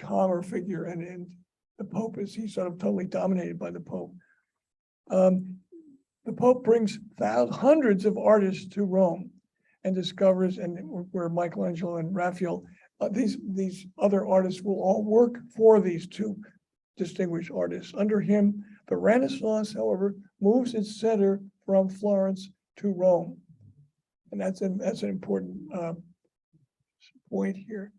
calmer figure. And the Pope he's sort of totally dominated by the Pope. The Pope brings hundreds of artists to Rome and discovers, and where Michelangelo and Raphael, these other artists will all work for these two distinguished artists. Under him, the Renaissance, however, moves its center from Florence to Rome. And that's an important point here.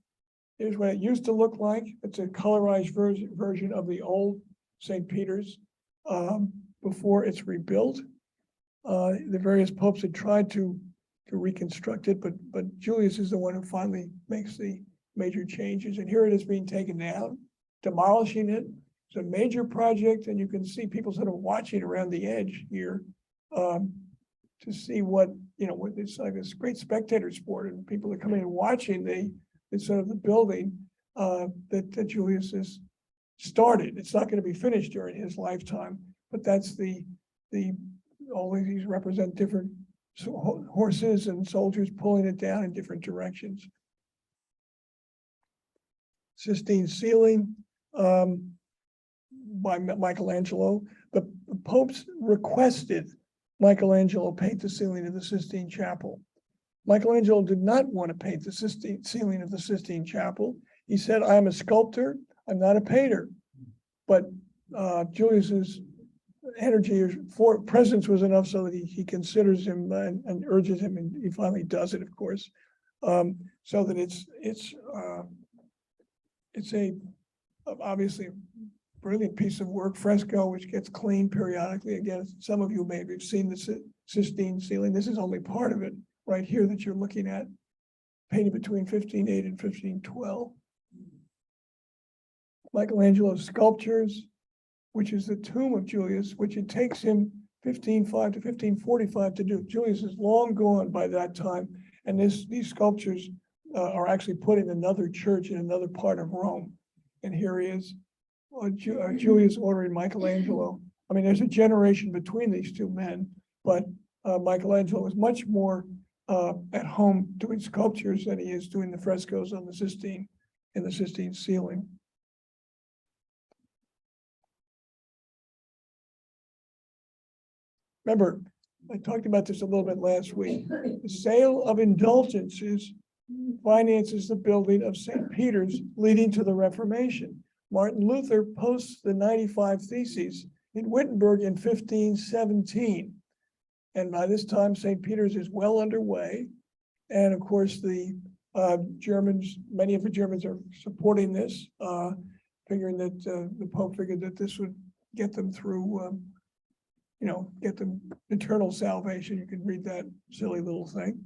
Here's what it used to look like. It's a colorized version of the old St. Peter's before it's rebuilt. The various popes had tried to reconstruct it, but Julius is the one who finally makes the major changes. And here it is being taken down, demolishing it. It's a major project, and you can see people sort of watching around the edge here to see what it's like this great spectator sport, and people are coming and watching it's sort of the building that Julius has started. It's not going to be finished during his lifetime, but that's all of these represent different horses and soldiers pulling it down in different directions. Sistine ceiling by Michelangelo. The popes requested Michelangelo paint the ceiling of the Sistine Chapel. Michelangelo did not want to paint the ceiling of the Sistine Chapel. He said, I am a sculptor, I'm not a painter. But Julius's energy or presence was enough so that he considers him and urges him, and he finally does it, of course. So that it's a obviously brilliant piece of work, fresco, which gets cleaned periodically. Again, some of you may have seen the Sistine ceiling. This is only part of it right here that you're looking at, painted between 1508 and 1512. Michelangelo's sculptures, which is the tomb of Julius, which it takes him 1505 to 1545 to do. Julius is long gone by that time, and these sculptures are actually put in another church in another part of Rome. And here he is, Julius ordering Michelangelo. I mean, there's a generation between these two men, but Michelangelo is much more at home doing sculptures than he is doing the frescoes on the Sistine, in the Sistine ceiling. Remember, I talked about this a little bit last week. The sale of indulgences finances the building of St. Peter's, leading to the Reformation. Martin Luther posts the 95 Theses in Wittenberg in 1517. And by this time, St. Peter's is well underway. And of course, the Germans, many of the Germans are supporting this, figuring that the Pope figured that this would get them through, get them eternal salvation. You can read that silly little thing.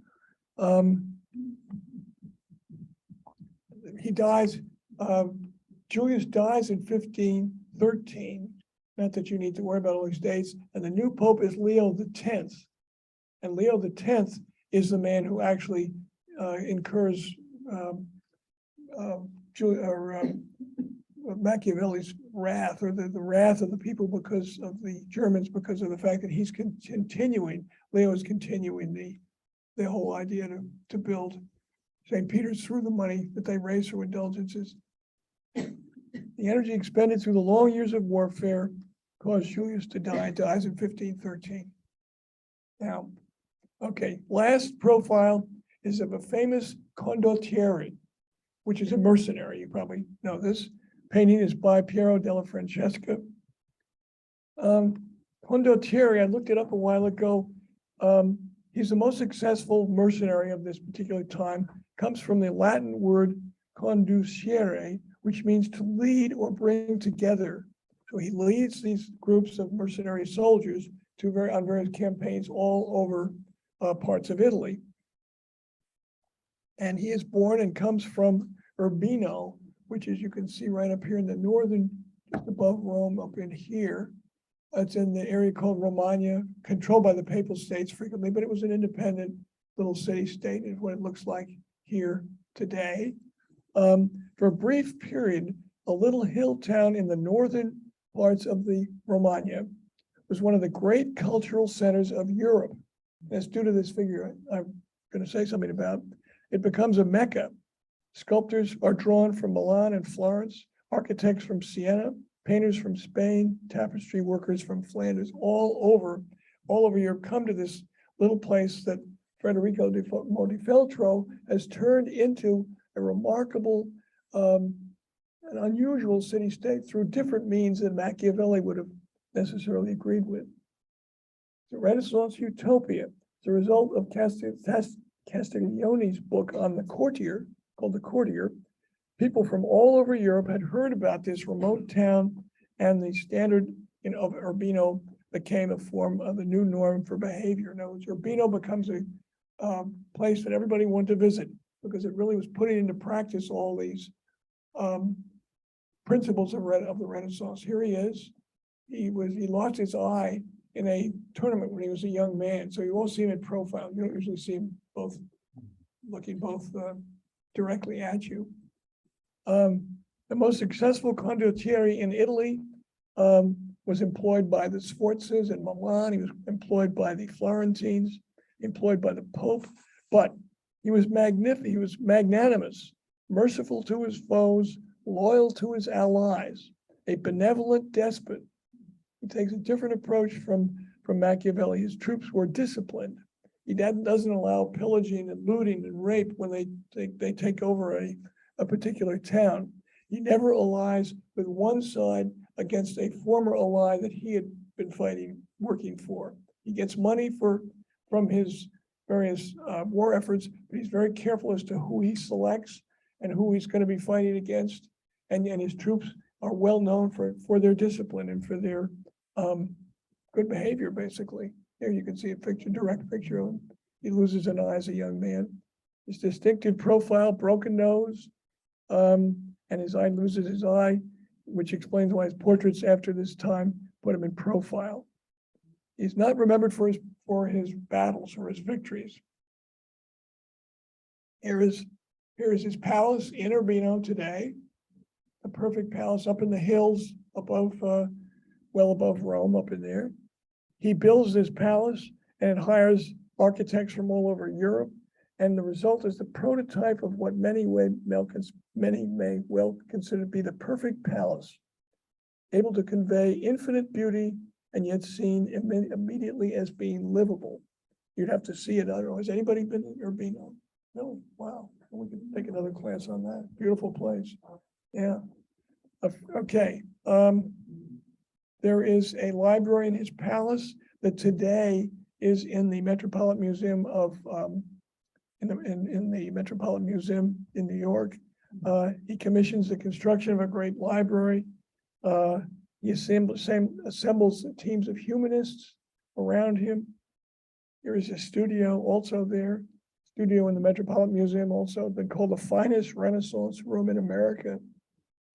He dies, Julius dies in 1513. Not that you need to worry about all these dates. And the new Pope is Leo X. And Leo X is the man who actually incurs Machiavelli's wrath, or the wrath of the people because of the Germans, because of the fact that he's continuing, Leo is continuing the whole idea to build St. Peter's through the money that they raise through indulgences. The energy expended through the long years of warfare caused Julius to die. Dies in 1513. Now, okay, last profile is of a famous condottiere, which is a mercenary. You probably know this. Painting is by Piero della Francesca. Condottiere, I looked it up a while ago. He's the most successful mercenary of this particular time. Comes from the Latin word conducere, which means to lead or bring together. So he leads these groups of mercenary soldiers on various campaigns all over parts of Italy. And he is born and comes from Urbino, which is, you can see right up here in the northern, just above Rome, up in here. It's in the area called Romagna, controlled by the Papal States frequently, but it was an independent little city-state, is what it looks like here today. For a brief period, a little hill town in the northern parts of the Romagna was one of the great cultural centers of Europe. That's due to this figure I'm going to say something about. It becomes a Mecca. Sculptors are drawn from Milan and Florence, architects from Siena, painters from Spain, tapestry workers from Flanders, all over Europe come to this little place that Federico di Montefeltro has turned into a remarkable, an unusual city-state through different means that Machiavelli would have necessarily agreed with. The Renaissance utopia, the result of Castiglione's book on the courtier, called The Courtier. People from all over Europe had heard about this remote town, and the standard of Urbino became a form of the new norm for behavior. In other words, Urbino becomes a place that everybody wanted to visit because it really was putting into practice all these principles of the Renaissance. Here he is. He lost his eye in a tournament when he was a young man, so you won't see him in profile. You don't usually see him looking directly at you. The most successful condottiere in Italy was employed by the Sforzas in Milan. He was employed by the Florentines, employed by the Pope, but he was magnificent. He was magnanimous, merciful to his foes, loyal to his allies, a benevolent despot. He takes a different approach from Machiavelli. His troops were disciplined. He doesn't allow pillaging and looting and rape when they take over a particular town. He never allies with one side against a former ally that he had been working for. He gets money from his various war efforts, but he's very careful as to who he selects and who he's going to be fighting against. And his troops are well known for their discipline and for their good behavior, basically. Here you can see a direct picture of him. He loses an eye as a young man. His distinctive profile, broken nose, and his eye loses his eye, which explains why his portraits after this time put him in profile. He's not remembered for his battles or his victories. Here is his palace in Urbino today, a perfect palace up in the hills above, well above Rome, up in there. He builds this palace and hires architects from all over Europe. And the result is the prototype of what many may well consider to be the perfect palace, able to convey infinite beauty and yet seen immediately as being livable. You'd have to see it. I don't know. Has anybody been in Urbino? No. Wow. We could take another class on that. Beautiful place. Yeah. Okay. There is a library in his palace that today is in the Metropolitan Museum of in the Metropolitan Museum in New York. He commissions the construction of a great library. He assembles teams of humanists around him. There is a studio also there, studio in the Metropolitan Museum, also been called the finest Renaissance room in America.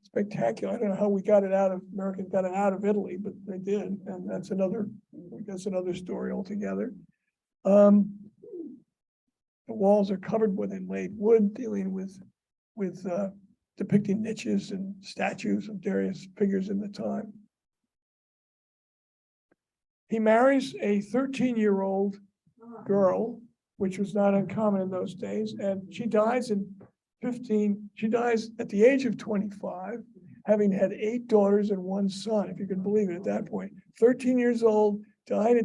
Spectacular. I don't know how we got it out of Americans got it out of Italy, but they did, and that's another story altogether. The walls are covered with inlaid wood, dealing with depicting niches and statues of various figures in the time. He marries a 13-year-old girl, which was not uncommon in those days, and she dies she dies at the age of 25, having had 8 daughters and 1 son, if you can believe it at that point. 13 years old, died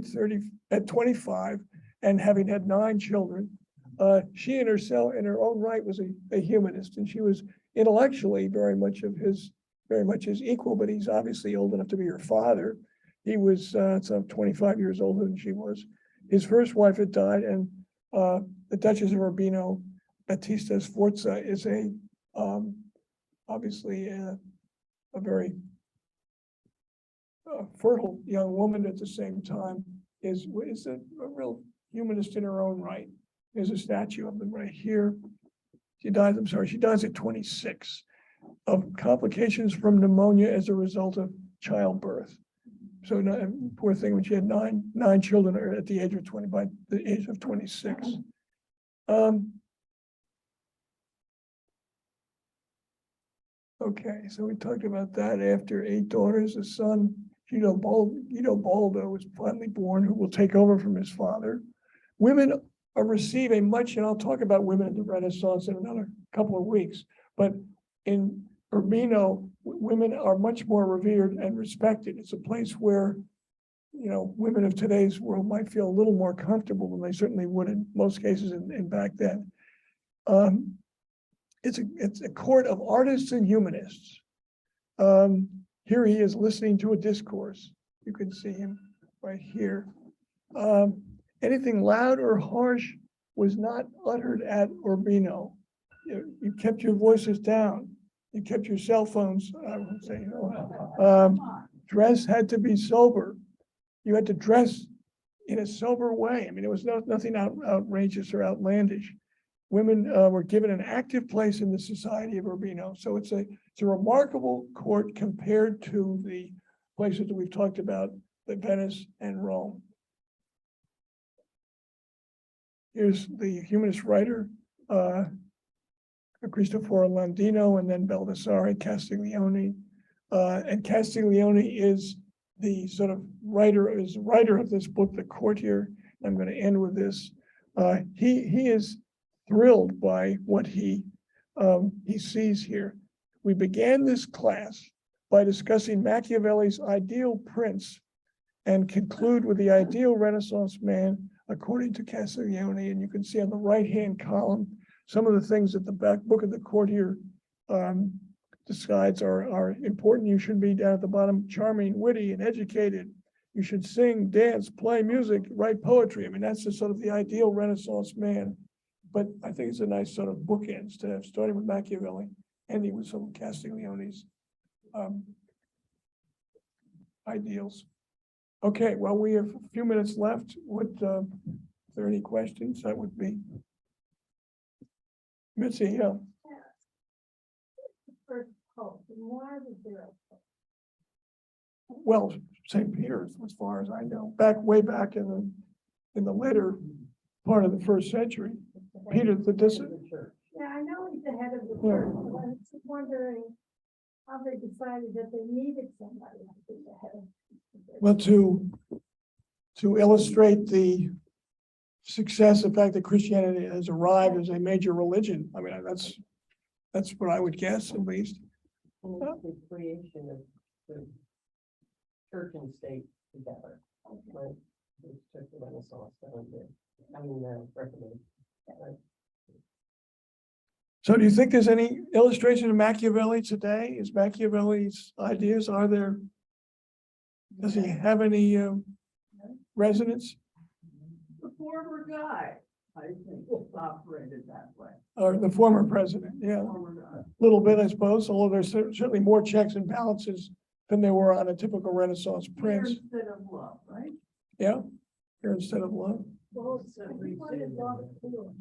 at 25, and having had 9 children. She in her own right was a humanist, and she was intellectually very much his equal, but he's obviously old enough to be her father. He was 25 years older than she was. His first wife had died, and the Duchess of Urbino, Battista Sforza, is obviously a very fertile young woman at the same time, is a real humanist in her own right. There's a statue of them right here. She dies at 26 of complications from pneumonia as a result of childbirth. So poor thing, when she had nine children at the age of 20, by the age of 26. Okay, so we talked about that. After 8 daughters, a son, Guido Baldo was finally born, who will take over from his father. Women receive a much, and I'll talk about women in the Renaissance in another couple of weeks, but in Urbino, women are much more revered and respected. It's a place where, women of today's world might feel a little more comfortable than they certainly would in most cases in back then. It's a court of artists and humanists. Here he is listening to a discourse. You can see him right here. Anything loud or harsh was not uttered at Urbino. You kept your voices down. You kept your cell phones, I would say, dress had to be sober. You had to dress in a sober way. I mean, it was nothing outrageous or outlandish. Women were given an active place in the society of Urbino. So it's a remarkable court compared to the places that we've talked about, like Venice and Rome. Here's the humanist writer, Cristoforo Landino, and then Baldassare Castiglione. And Castiglione is the sort of writer of this book, The Courtier. I'm going to end with this. He is thrilled by what he sees here. We began this class by discussing Machiavelli's ideal prince and conclude with the ideal Renaissance man, according to Castiglione. And you can see on the right-hand column, some of the things that the back book of the Courtier decides are important. You should be down at the bottom, charming, witty, and educated. You should sing, dance, play music, write poetry. I mean, that's the sort of the ideal Renaissance man. But I think it's a nice sort of bookends to have, starting with Machiavelli, ending with some of Castiglione's ideals. Okay, well, we have a few minutes left. If there are any questions, that would be Mitzi, yeah. well, St. Peter's, as far as I know, way back in the later part of the first century. Peter the Disciple. Yeah, I know he's the head of the Yeah. church, but I'm just wondering how they decided that they needed somebody to be the head of. Well, to illustrate the success, the fact that Christianity has arrived as a major religion. I mean, that's what I would guess, at least. And it's the creation of the church and state together. Right? It took the Renaissance down there. I mean, Reformation. Right? So do you think there's any illustration of Machiavelli today? Is Machiavelli's ideas, are there? Does he have any resonance? The former guy, I think, operated that way. Or the former president? Yeah, Former guy. a little bit, I suppose, although there's certainly more checks and balances than there were on a typical Renaissance Fear prince. instead of love, right? Yeah, here instead of love. Well, everyone is love too.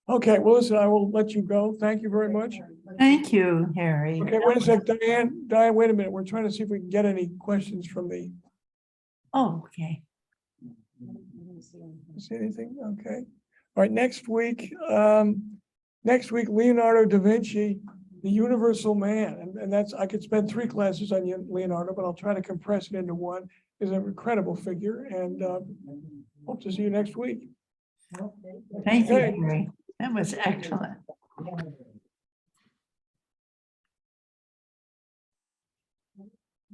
Okay, well, listen, I will let you go. Thank you very much. Thank you, Harry. Okay, wait a sec, Diane, wait a minute. We're trying to see if we can get any questions from the, Oh, okay. see anything? Okay. All right, next week, Leonardo da Vinci, the universal man. And that's, I could spend 3 classes on Leonardo, but I'll try to compress it into one. Is an incredible figure, and hope to see you next week. Thank you, Okay. Harry. That was excellent.